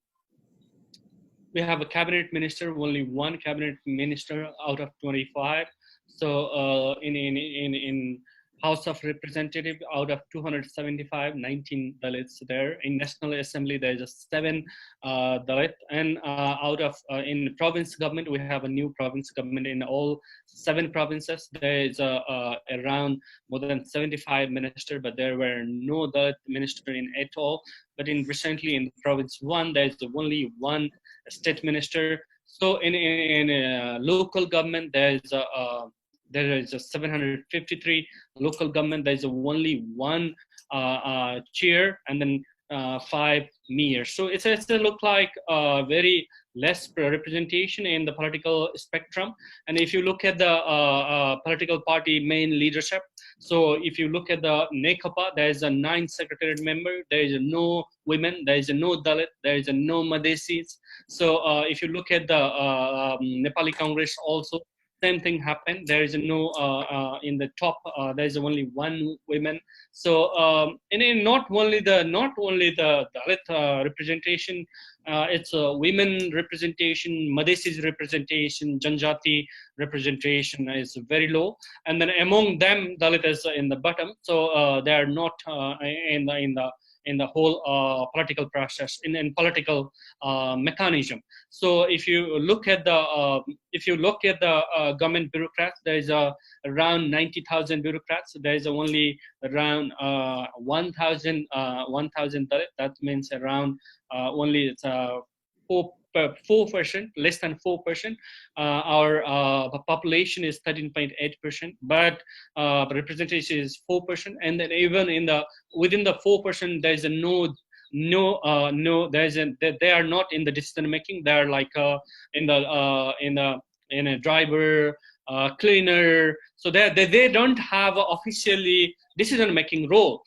cabinet minister, only one cabinet minister out of 25. So in House of Representatives, out of 275, 19 Dalits there. In National Assembly, there's a 7 Dalit. And out of, in province government, we have a new province government in all 7 provinces. There is around more than 75 ministers, but there were no Dalit minister in at all. But in recently in province 1, there's only 1 state minister. So in local government, there is a 753 local government. There is only 1 chair and then 5 mayors. So it's a look like very less representation in the political spectrum. And if you look at the political party main leadership, so if you look at the NECAPA, there is a 9 secretariat member. There is no women. There is no Dalit. There is no Madhesis. So if you look at the Nepali Congress also, same thing happened. There is no in the top. There is only 1 woman. So and not only the Dalit representation, it's women representation, Madhesis representation, Janjati representation is very low, and then among them Dalit is in the bottom. So they are not in the whole political process, in political mechanism. So if you look at the government bureaucrats, there is around 90,000 bureaucrats. There is only around 1,000 Dalit. That means around only it's 4%, less than 4%. Our population is 13.8%, but representation is 4%. And then even within the 4%, there is a they are not in the decision making. They are like in a driver, cleaner. So they don't have officially decision making role.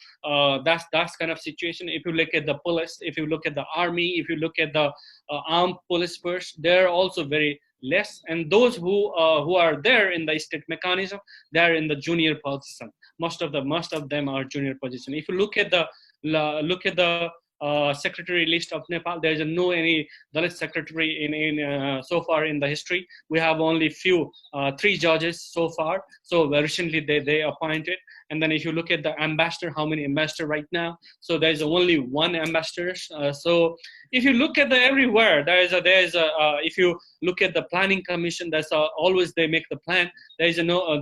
That's kind of situation. If you look at the police, if you look at the army, if you look at the armed police force, they're also very less. And those who are there in the state mechanism, they're in the junior position. Most of them are junior position. If you look at the secretary list of Nepal, there is no any Dalit secretary in so far in the history. We have only 3 judges so far. So recently they appointed. And then if you look at the ambassador, how many ambassador right now? So there is only 1 ambassador. So if you look at the everywhere, if you look at the planning commission, that's always they make the plan. There is no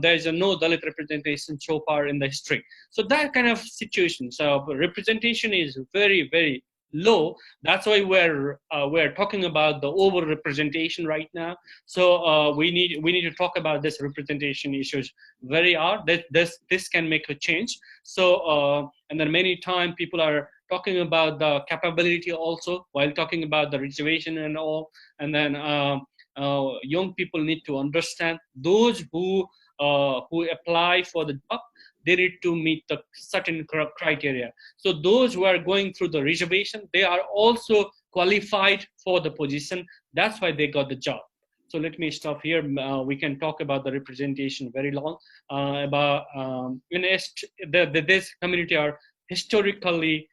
Dalit representation so far in the history. So that kind of situation. So representation is very, very low. That's why we're talking about the over representation right now. So we need to talk about this representation issues very hard. This can make a change. So and then many times people are talking about the capability also while talking about the reservation and all. And then young people need to understand those who apply for the job, they need to meet the certain criteria. So those who are going through the reservation, they are also qualified for the position. That's why they got the job. So let me stop here. We can talk about the representation very long. This community are historically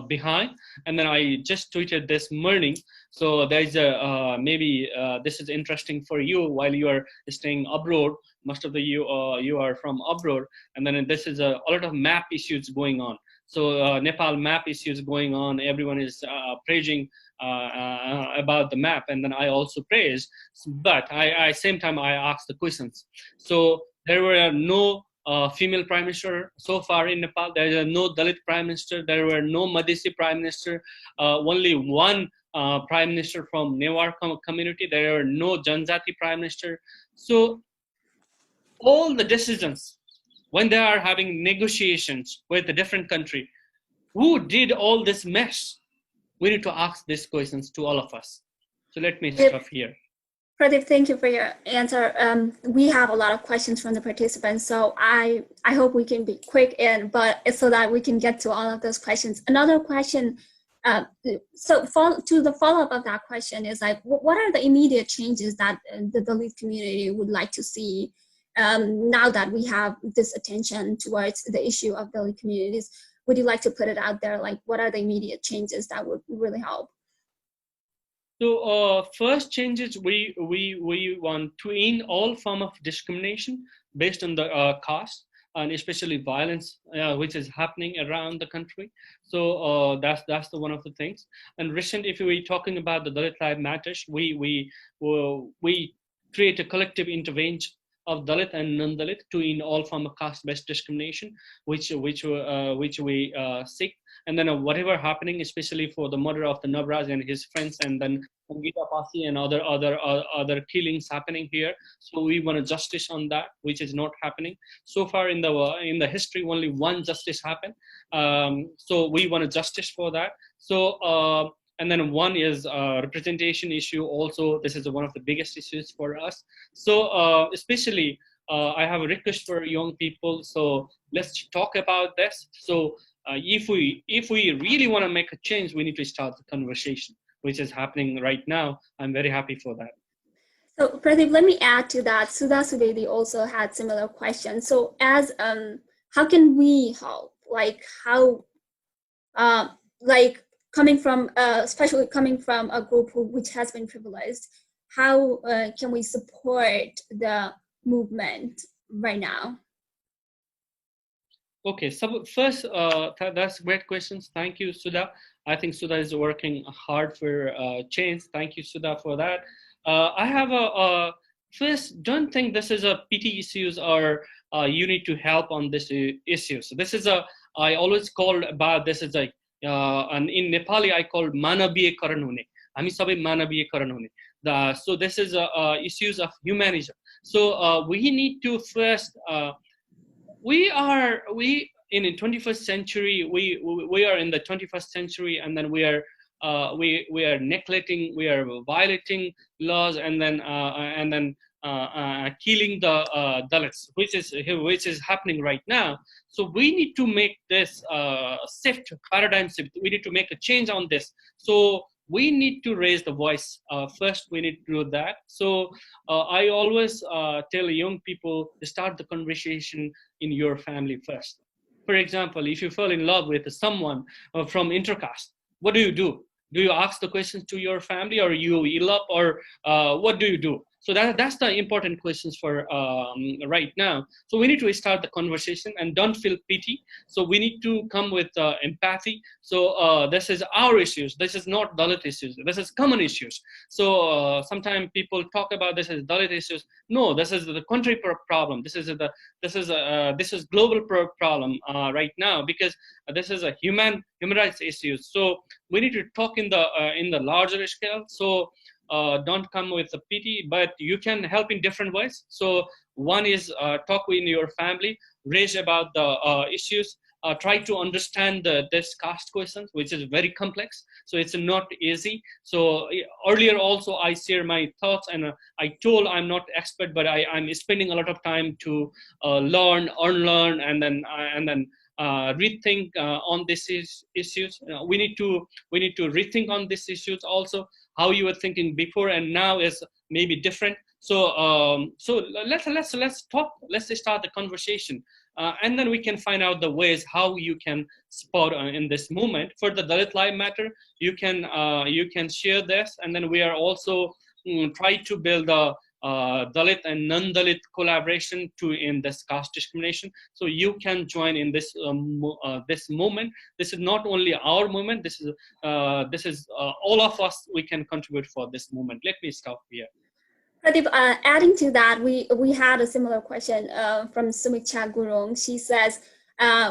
behind. And then I just tweeted this morning. So there's maybe this is interesting for you while you are staying abroad. Most of you are from abroad, and then this is a lot of map issues going on. So Nepal map issues going on. Everyone is praising about the map, and then I also praise. But same time I asked the questions. So there were no female prime minister so far in Nepal. There is no Dalit prime minister. There were no Madhesi prime minister. Only 1 prime minister from Newar community. There were no Janjati prime minister. So all the decisions when they are having negotiations with a different country, who did all this mess? We need to ask these questions to all of us. So let me stop here. Pradip, thank you for your answer. We have a lot of questions from the participants, so I hope we can be quick but so that we can get to all of those questions. Another question, to the follow-up of that question is like, what are the immediate changes that the Dalit community would like to see now that we have this attention towards the issue of Dalit communities? Would you like to put it out there? Like, what are the immediate changes that would really help? So first changes, we want to end all form of discrimination based on the caste, and especially violence which is happening around the country. So that's the one of the things. And recent, if we talking about the Dalit Life Matters, we create a collective intervention of Dalit and non-Dalit to end all form of caste-based discrimination, which we seek. And then whatever happening, especially for the murder of the Navraj and his friends, and then Gita Pasi and other killings happening here. So we want a justice on that, which is not happening so far in the history. Only one justice happened. So we want a justice for that. So and then one is representation issue. Also, this is one of the biggest issues for us. So especially. I have a request for young people. So let's talk about this. So if we really want to make a change, we need to start the conversation, which is happening right now. I'm very happy for that. So Pradip, let me add to that. Sudha Subedi also had similar questions. So as how can we help? Like how, like coming from, especially coming from a group which has been privileged, how can we support the movement right now? Okay, so first, that's great questions. Thank you, Sudha. I think Sudha is working hard for change. Thank you, Sudha, for that. I have first, don't think this is a PT issues or you need to help on this issue. So this is I always call about this is like, and in Nepali, I call manabiye karan hune. Hami sabai manabiye karan hune. So this is issues of humanism. So we need to first, we in the 21st century, we are in the 21st century, and then we are neglecting, we are violating laws, and then killing the Dalits, which is happening right now. So we need to make this paradigm shift. We need to make a change on this. So we need to raise the voice. First, we need to do that. So I always tell young people to start the conversation in your family first. For example, if you fall in love with someone from intercaste, what do you do? Do you ask the questions to your family, or you elope, or what do you do? So that's the important questions for right now. So we need to start the conversation and don't feel pity. So we need to come with empathy. So this is our issues. This is not Dalit issues. This is common issues. So sometimes people talk about this as Dalit issues. No, this is the country problem. This is global problem right now, because this is a human rights issues. So we need to talk in the larger scale. So don't come with a pity, but you can help in different ways. So one is talk in your family, raise about the issues, try to understand this caste questions, which is very complex. So it's not easy. So earlier also I share my thoughts, and I told I'm not expert, but I'm spending a lot of time to learn, unlearn, and then rethink on these issues. We need to rethink on these issues also. How you were thinking before and now is maybe different. So so let's talk. Let's start the conversation, and then we can find out the ways how you can support in this movement. For the Dalit Life Matter, you can share this, and then we are also try to build a Dalit and non-Dalit collaboration to end this caste discrimination. So you can join in this this movement. This is not only our movement. This is all of us. We can contribute for this movement. Let me stop here. Pradip, adding to that, we had a similar question from Sumicha Gurung. She says,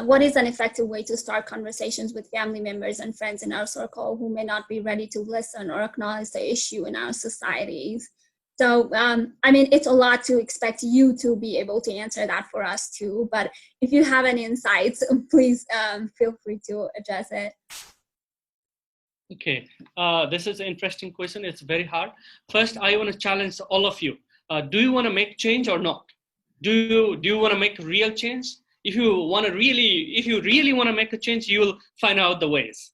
what is an effective way to start conversations with family members and friends in our circle who may not be ready to listen or acknowledge the issue in our societies? So, I mean, it's a lot to expect you to be able to answer that for us too, but if you have any insights, please feel free to address it. Okay, this is an interesting question. It's very hard. First, I want to challenge all of you. Do you want to make change or not? Do you want to make real change? If you really want to make a change, you will find out the ways.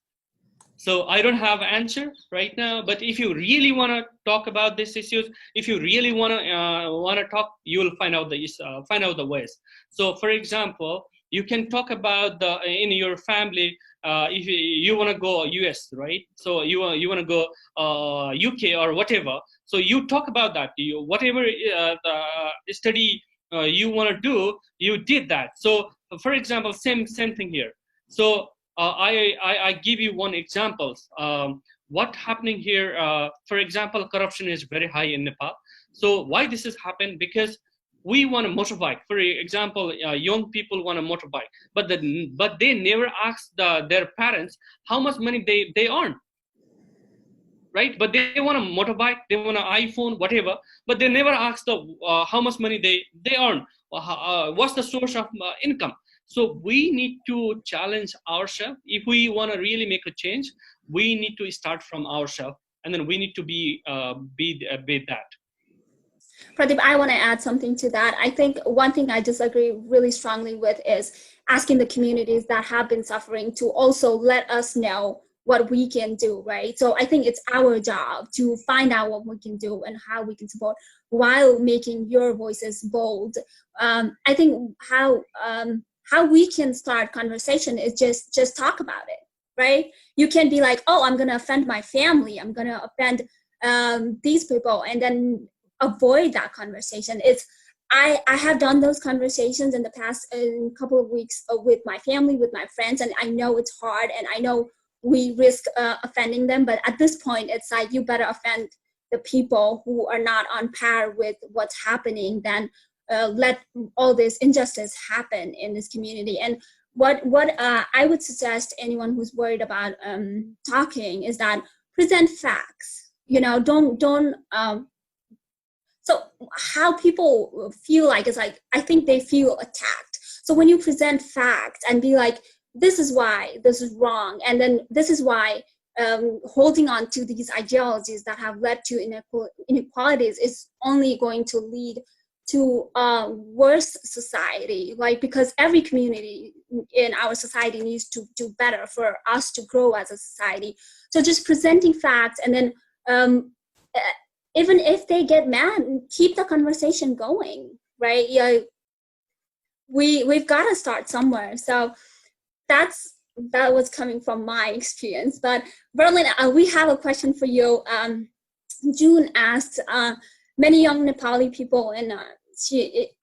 So I don't have an answer right now, but if you really want to talk about these issues, if you really want to talk, you will find out the ways. So for example, You can talk about in your family, if you want to go US, right? So you want to go UK or whatever. So you talk about that. Whatever the study you want to do, you did that. So for example, same thing here. So I give you one example. What happening here? For example, corruption is very high in Nepal. So why this has happened? Because we want a motorbike. For example, young people want a motorbike, but they never ask their parents how much money they earn, right? But they want a motorbike, they want an iPhone, whatever, but they never ask how much money they earn, what's the source of income. So we need to challenge ourselves. If we want to really make a change, we need to start from ourselves, and then we need to be that. Pradip, I want to add something to that. I think one thing I disagree really strongly with is asking the communities that have been suffering to also let us know what we can do, right? So I think it's our job to find out what we can do and how we can support while making your voices bold. I think how we can start conversation is just talk about it, right? You can be like, oh, I'm going to offend my family, I'm going to offend these people, and then avoid that conversation. I have done those conversations in the past couple of weeks with my family, with my friends, and I know it's hard, and I know we risk offending them, but at this point it's like you better offend the people who are not on par with what's happening than let all this injustice happen in this community. And what I would suggest anyone who's worried about talking is that present facts. Don't so how people feel like is like, I think they feel attacked. So when you present facts and be like, this is why this is wrong, and then this is why holding on to these ideologies that have led to inequalities is only going to lead to a worse society, like, because every community in our society needs to do better for us to grow as a society. So just presenting facts, and then even if they get mad, keep the conversation going, right? Yeah, we've got to start somewhere. So that was coming from my experience. But Verlin, we have a question for you. June asked, many young Nepali people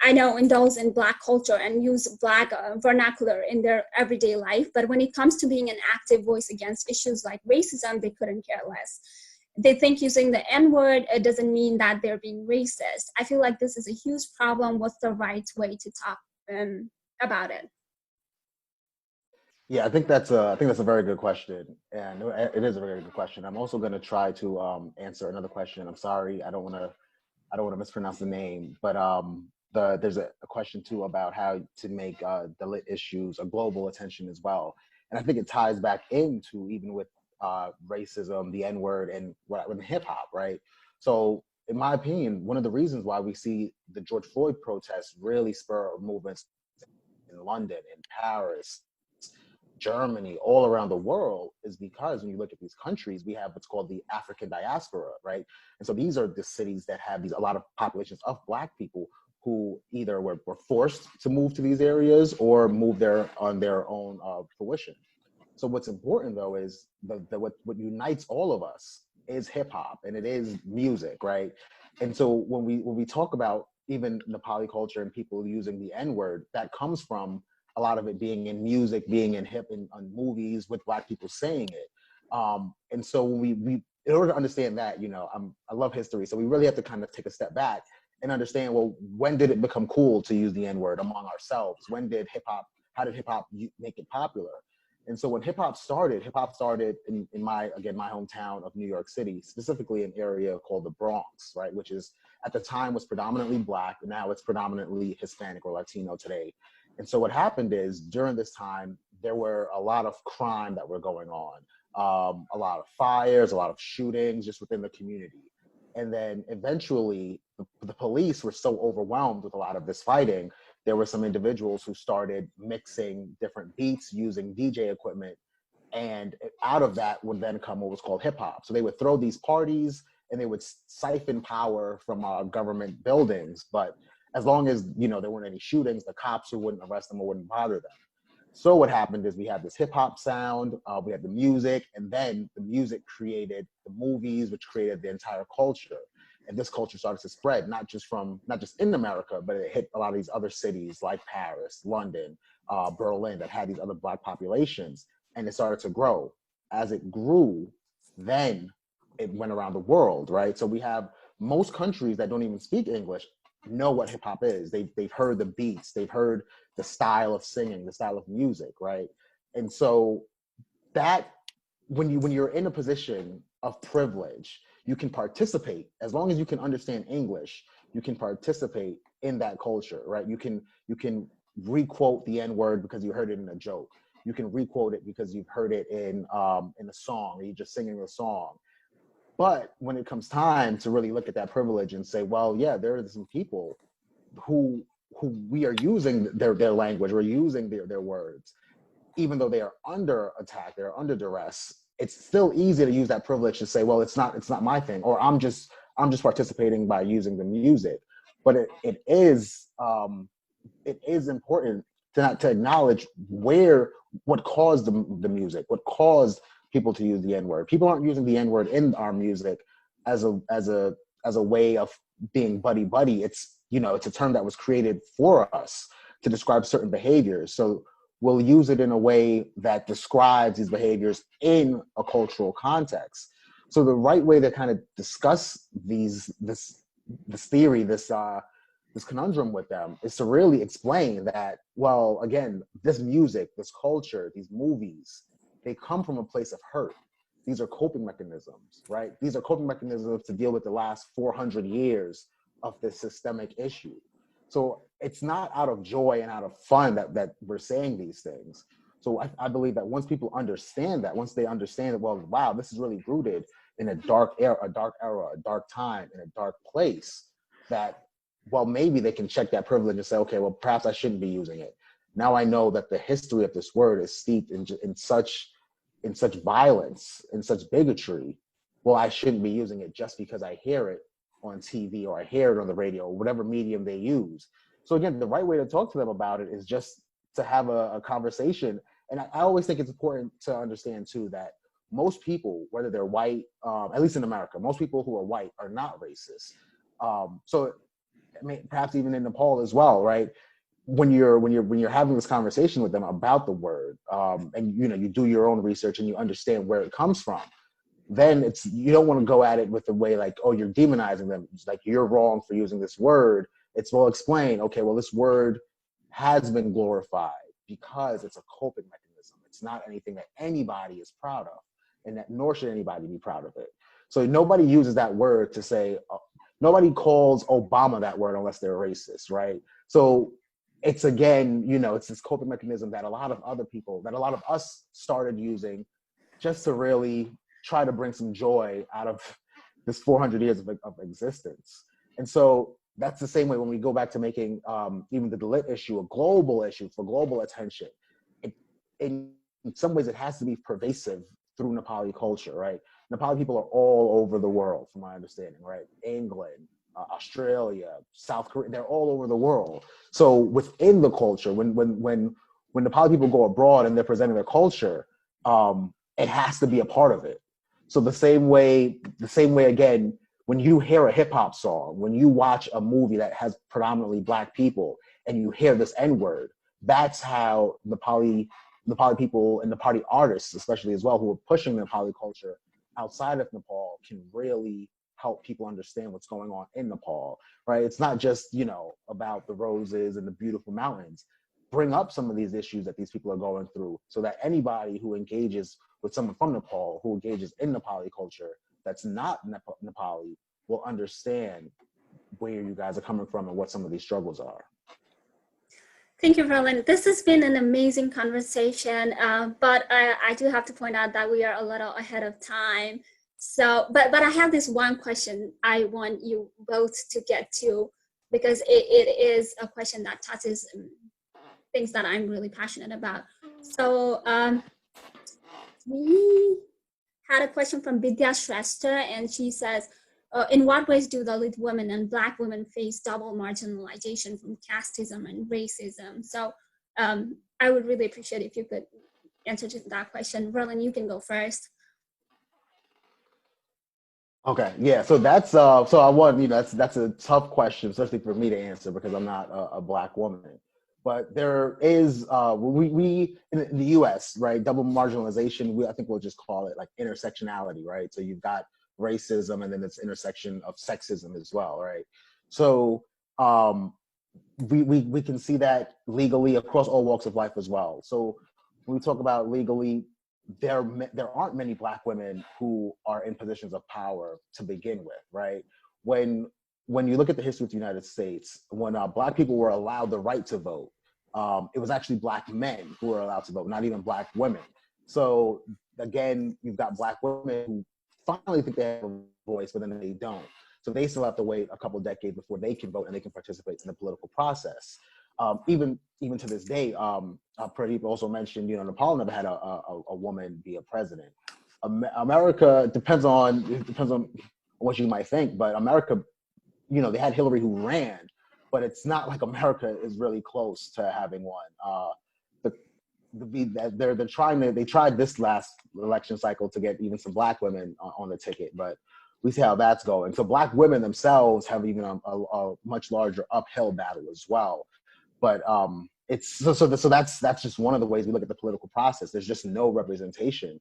I know indulge in Black culture and use Black vernacular in their everyday life, but when it comes to being an active voice against issues like racism, they couldn't care less. They think using the N-word doesn't mean that they're being racist. I feel like this is a huge problem. What's the right way to talk about it? Yeah, I think that's a very good question, and it is a very good question. I'm also going to try to answer another question. I'm sorry, I don't want to mispronounce the name, but there's a question too about how to make Dalit issues a global attention as well, and I think it ties back into even with racism, the N-word, and hip hop, right? So, in my opinion, one of the reasons why we see the George Floyd protests really spur movements in London, in Paris, Germany, all around the world, is because when you look at these countries, we have what's called the African diaspora, right? And so these are the cities that have a lot of populations of Black people who either were forced to move to these areas or move there on their own fruition. So what's important though is what unites all of us is hip hop, and it is music, right? And so when we talk about even Nepali culture and people using the N-word, that comes from a lot of it being in music, being in on movies with Black people saying it. And so when we in order to understand that, I love history, so we really have to kind of take a step back and understand, well, when did it become cool to use the N-word among ourselves? How did hip hop make it popular? And so when hip hop started in my hometown of New York City, specifically an area called the Bronx, right? Which is at the time was predominantly Black, and now it's predominantly Hispanic or Latino today. And so what happened is during this time, there were a lot of crime that were going on, a lot of fires, a lot of shootings just within the community. And then eventually the police were so overwhelmed with a lot of this fighting, there were some individuals who started mixing different beats using DJ equipment. And out of that would then come what was called hip hop. So they would throw these parties and they would siphon power from government buildings. But as long as, you know, there weren't any shootings, the cops who wouldn't arrest them or wouldn't bother them. So what happened is we had this hip hop sound, we had the music, and then the music created the movies, which created the entire culture. And this culture started to spread, not just in America, but it hit a lot of these other cities like Paris, London, Berlin, that had these other Black populations, and it started to grow. As it grew, then it went around the world, right? So we have most countries that don't even speak English know what hip hop is. They've heard the beats, they've heard the style of singing, the style of music, right? And so that when you're in a position of privilege, you can participate. As long as you can understand English, you can participate in that culture, right? You can requote the N-word because you heard it in a joke. You can requote it because you've heard it in a song, or you're just singing a song. But when it comes time to really look at that privilege and say, well, yeah, there are some people who we are using their language, we're using their words, even though they are under attack, they're under duress. It's still easy to use that privilege to say, well, it's not my thing, or I'm just participating by using the music. But it is important to acknowledge what caused the music, what caused people to use the N-word. People aren't using the N-word in our music as a way of being buddy. It's, you know, it's a term that was created for us to describe certain behaviors. So we'll use it in a way that describes these behaviors in a cultural context. So the right way to kind of discuss this theory, this conundrum with them, is to really explain that, well, again, this music, this culture, these movies, they come from a place of hurt. These are coping mechanisms, right? These are coping mechanisms to deal with the last 400 years of this systemic issue. So it's not out of joy and out of fun that we're saying these things. So I believe that once people understand that, once they understand that, well, wow, this is really rooted in a dark era, a dark time, in a dark place, that, well, maybe they can check that privilege and say, okay, well, perhaps I shouldn't be using it. Now I know that the history of this word is steeped in such violence, in such bigotry. Well, I shouldn't be using it just because I hear it on TV or I hear it on the radio or whatever medium they use. So again, the right way to talk to them about it is just to have a conversation. And I always think it's important to understand too that most people, whether they're white, at least in America, most people who are white are not racist. So I mean, perhaps even in Nepal as well, right? When you're having this conversation with them about the word, and you know, you do your own research and you understand where it comes from, then you don't want to go at it with the way like, oh, you're demonizing them. It's like, you're wrong for using this word. It's, well, explain, okay, well, this word has been glorified because it's a coping mechanism. It's not anything that anybody is proud of, and that nor should anybody be proud of it. So nobody uses that word to say, nobody calls Obama that word unless they're racist, right? So it's, again, you know, it's this coping mechanism that a lot of other people, that a lot of us started using just to really try to bring some joy out of this 400 years of existence. And so that's the same way when we go back to making even the Dalit issue a global issue for global attention. In some ways, it has to be pervasive through Nepali culture, right? Nepali people are all over the world, from my understanding, right? England, Australia, South Korea, they're all over the world. So within the culture, when Nepali people go abroad and they're presenting their culture, it has to be a part of it. So the same way again, when you hear a hip hop song, when you watch a movie that has predominantly Black people and you hear this N-word, that's how Nepali people and Nepali artists, especially as well, who are pushing the Nepali culture outside of Nepal, can really help people understand what's going on in Nepal, right? It's not just, you know, about the roses and the beautiful mountains. Bring up some of these issues that these people are going through so that anybody who engages with someone from Nepal, who engages in Nepali culture that's not Nepali, will understand where you guys are coming from and what some of these struggles are. Thank you, Verlin. This has been an amazing conversation, but I do have to point out that we are a little ahead of time. So, but I have this one question I want you both to get to, because it is a question that touches things that I'm really passionate about. So we had a question from Vidya Shrestha, and she says, in what ways do Dalit women and Black women face double marginalization from casteism and racism? So I would really appreciate if you could answer to that question. Verlin, you can go first. Okay, yeah. So that's so I want, that's a tough question, especially for me to answer because I'm not a Black woman. But there is we in the U.S., right, double marginalization. I think we'll just call it like intersectionality, right? So you've got racism and then this intersection of sexism as well, right? So we can see that legally across all walks of life as well. So when we talk about legally, there aren't many Black women who are in positions of power to begin with, right? When you look at the history of the United States, when Black people were allowed the right to vote, it was actually Black men who were allowed to vote, not even Black women. So again, you've got Black women who finally think they have a voice, but then they don't. So they still have to wait a couple decades before they can vote and they can participate in the political process. Even to this day, Pradip also mentioned, Nepal never had a woman be a president. America depends on what you might think, but America, they had Hillary who ran, but it's not like America is really close to having one. They tried this last election cycle to get even some Black women on the ticket, but we see how that's going. So Black women themselves have even a much larger uphill battle as well. But so that's just one of the ways we look at the political process. There's just no representation.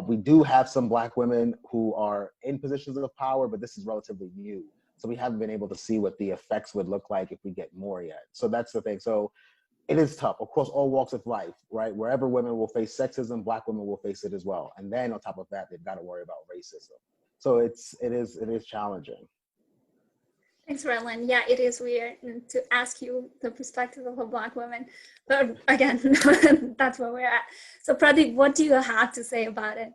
We do have some Black women who are in positions of power, but this is relatively new. So we haven't been able to see what the effects would look like if we get more yet. So that's the thing. So it is tough across all walks of life, right? Wherever women will face sexism, Black women will face it as well. And then on top of that, they've got to worry about racism. So it is challenging. Thanks, Verlin. Yeah, it is weird to ask you the perspective of a Black woman, but again, that's where we're at. So Pradip, what do you have to say about it?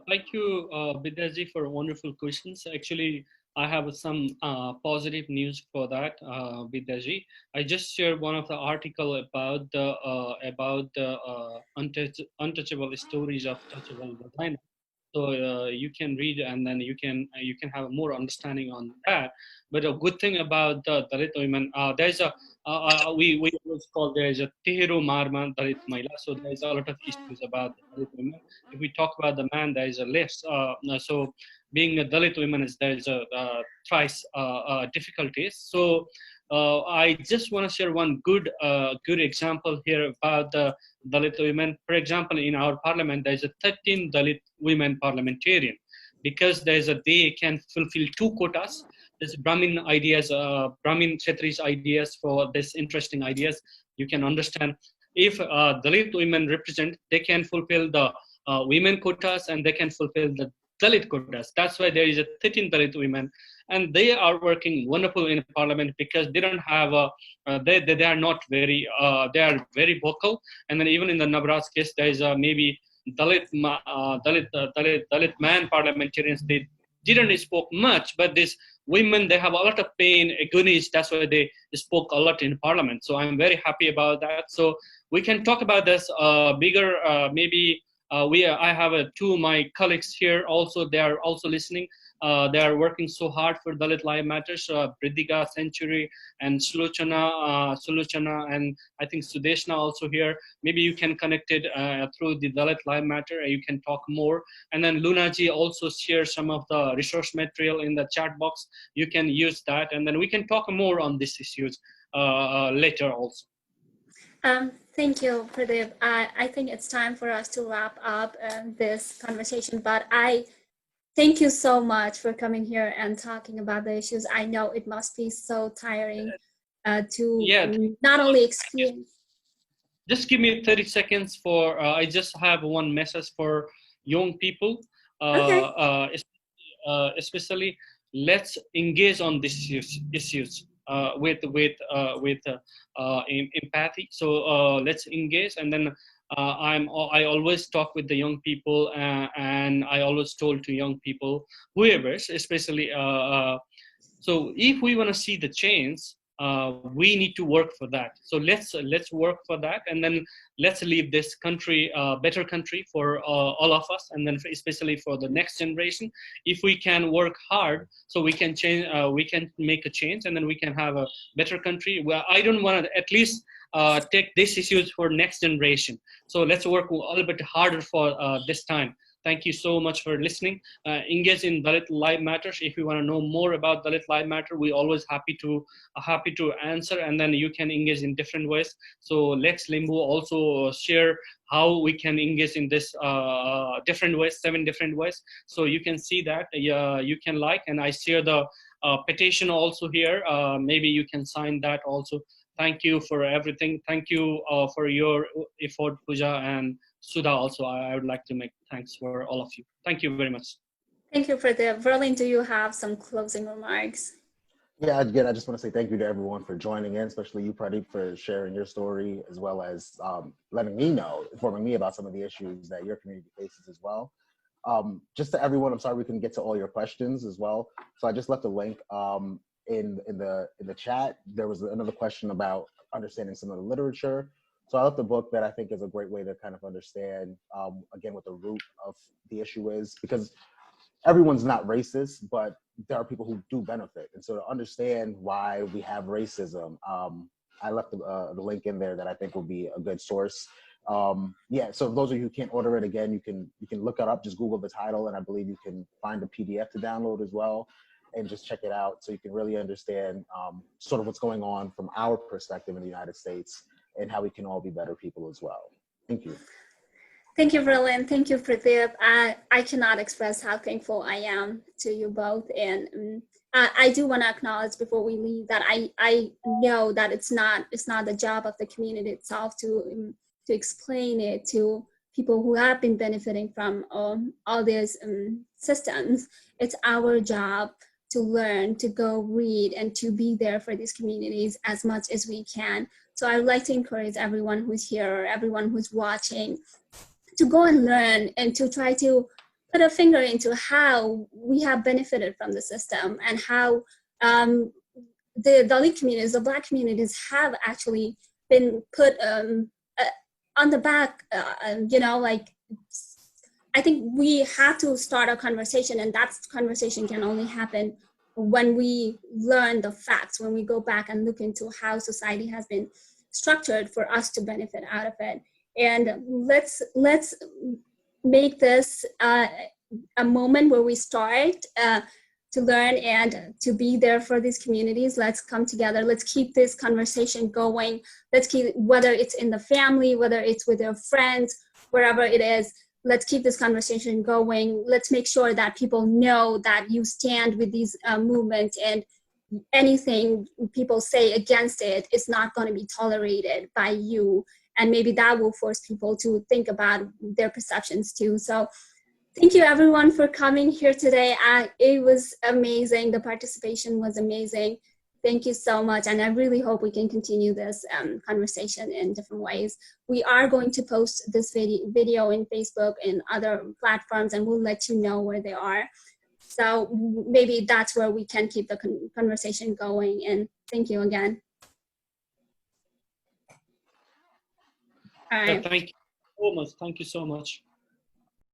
Thank you, Bidyaji, for wonderful questions. Actually, I have some positive news for that, Bidyaji. I just shared one of the article about the untouchable stories of touchable vagina. So you can read and then you can have more understanding on that. But a good thing about the Dalit women, there's a we always call there's a Tehero Marman Dalit Mahila. So there's a lot of issues about the Dalit women. If we talk about the man, there is a less. So being a Dalit woman is there's a thrice difficulties. So I just want to share one good example here about the Dalit women. For example, in our parliament, there's a 13 Dalit women parliamentarian because they can fulfill 2 quotas. There's Brahmin ideas, Brahmin Kshatri's ideas for this interesting ideas. You can understand if Dalit women represent, they can fulfill the women quotas and they can fulfill the Dalit quotas. That's why there is a 13 Dalit women, and they are working wonderful in parliament because they don't have they are not very they are very vocal. And then even in the Navraz case, there is maybe Dalit man parliamentarians. They didn't spoke much, but these women, they have a lot of pain, agonies. That's why they spoke a lot in parliament. So I'm very happy about that. So we can talk about this bigger maybe. I have 2 of my colleagues here also. They are also listening. They are working so hard for Dalit Life Matters. Pradika, Century, and Suluchana, and I think Sudeshna also here. Maybe you can connect it through the Dalit Life Matter. You can talk more. And then Lunaji also shares some of the resource material in the chat box. You can use that, and then we can talk more on these issues later also. Thank you, Pradip. I think it's time for us to wrap up this conversation, but I thank you so much for coming here and talking about the issues. I know it must be so tiring to not only experience. Just give me 30 seconds for, I just have one message for young people, especially let's engage on these issues. With empathy. So let's engage, and then I always talk with the young people, and I always told to young people, whoever, especially. So if we want to see the change, we need to work for that. So let's work for that, and then let's leave this country a better country for all of us, and then especially for the next generation. If we can work hard, so we can change, we can make a change, and then we can have a better country. Well, I don't want to at least take these issues for next generation. So let's work a little bit harder for this time. Thank you so much for listening. Engage in Dalit Live Matters. If you want to know more about Dalit Live Matter, we always happy to answer, and then you can engage in different ways. So Lex Limbu also share how we can engage in this different ways, 7 different ways. So you can see that, you can like, and I share the petition also here. Maybe you can sign that also. Thank you for everything. Thank you for your effort, Pooja, and Sudha also. I would like to make thanks for all of you. Thank you very much. Thank you, Pradip. Verlin, do you have some closing remarks? Yeah, again, I just want to say thank you to everyone for joining in, especially you, Pradip, for sharing your story, as well as letting me know, informing me about some of the issues that your community faces as well. Just to everyone, I'm sorry we couldn't get to all your questions as well. So I just left a link in the chat. There was another question about understanding some of the literature. So I left a book that I think is a great way to kind of understand, again, what the root of the issue is, because everyone's not racist, but there are people who do benefit. And so to understand why we have racism, I left the link in there that I think will be a good source. Yeah, so those of you who can't order it, again, you can look it up, just Google the title, and I believe you can find a PDF to download as well, and just check it out so you can really understand sort of what's going on from our perspective in the United States, and how we can all be better people as well. Thank you. Thank you, Verlin. Thank you, Pradip. I cannot express how thankful I am to you both. And I do want to acknowledge before we leave that I know that it's not the job of the community itself to explain it to people who have been benefiting from all these systems. It's our job to learn, to go read, and to be there for these communities as much as we can. So I would like to encourage everyone who's here, or everyone who's watching, to go and learn and to try to put a finger into how we have benefited from the system, and how the Dalit communities, the Black communities, have actually been put on the back. You know, like, I think we have to start a conversation, and that conversation can only happen when we learn the facts, when we go back and look into how society has been structured for us to benefit out of it. And let's make this a moment where we start to learn and to be there for these communities. Let's come together. Let's keep this conversation going. Let's keep, whether it's in the family, whether it's with your friends, wherever it is, let's keep this conversation going. Let's make sure that people know that you stand with these movements, and anything people say against it is not going to be tolerated by you. And maybe that will force people to think about their perceptions too. So thank you everyone for coming here today. It was amazing. The participation was amazing. Thank you so much. And I really hope we can continue this conversation in different ways. We are going to post this video in Facebook and other platforms, and we'll let you know where they are. So maybe that's where we can keep the conversation going. And thank you again. All right. Thank you so much. Thank you so much.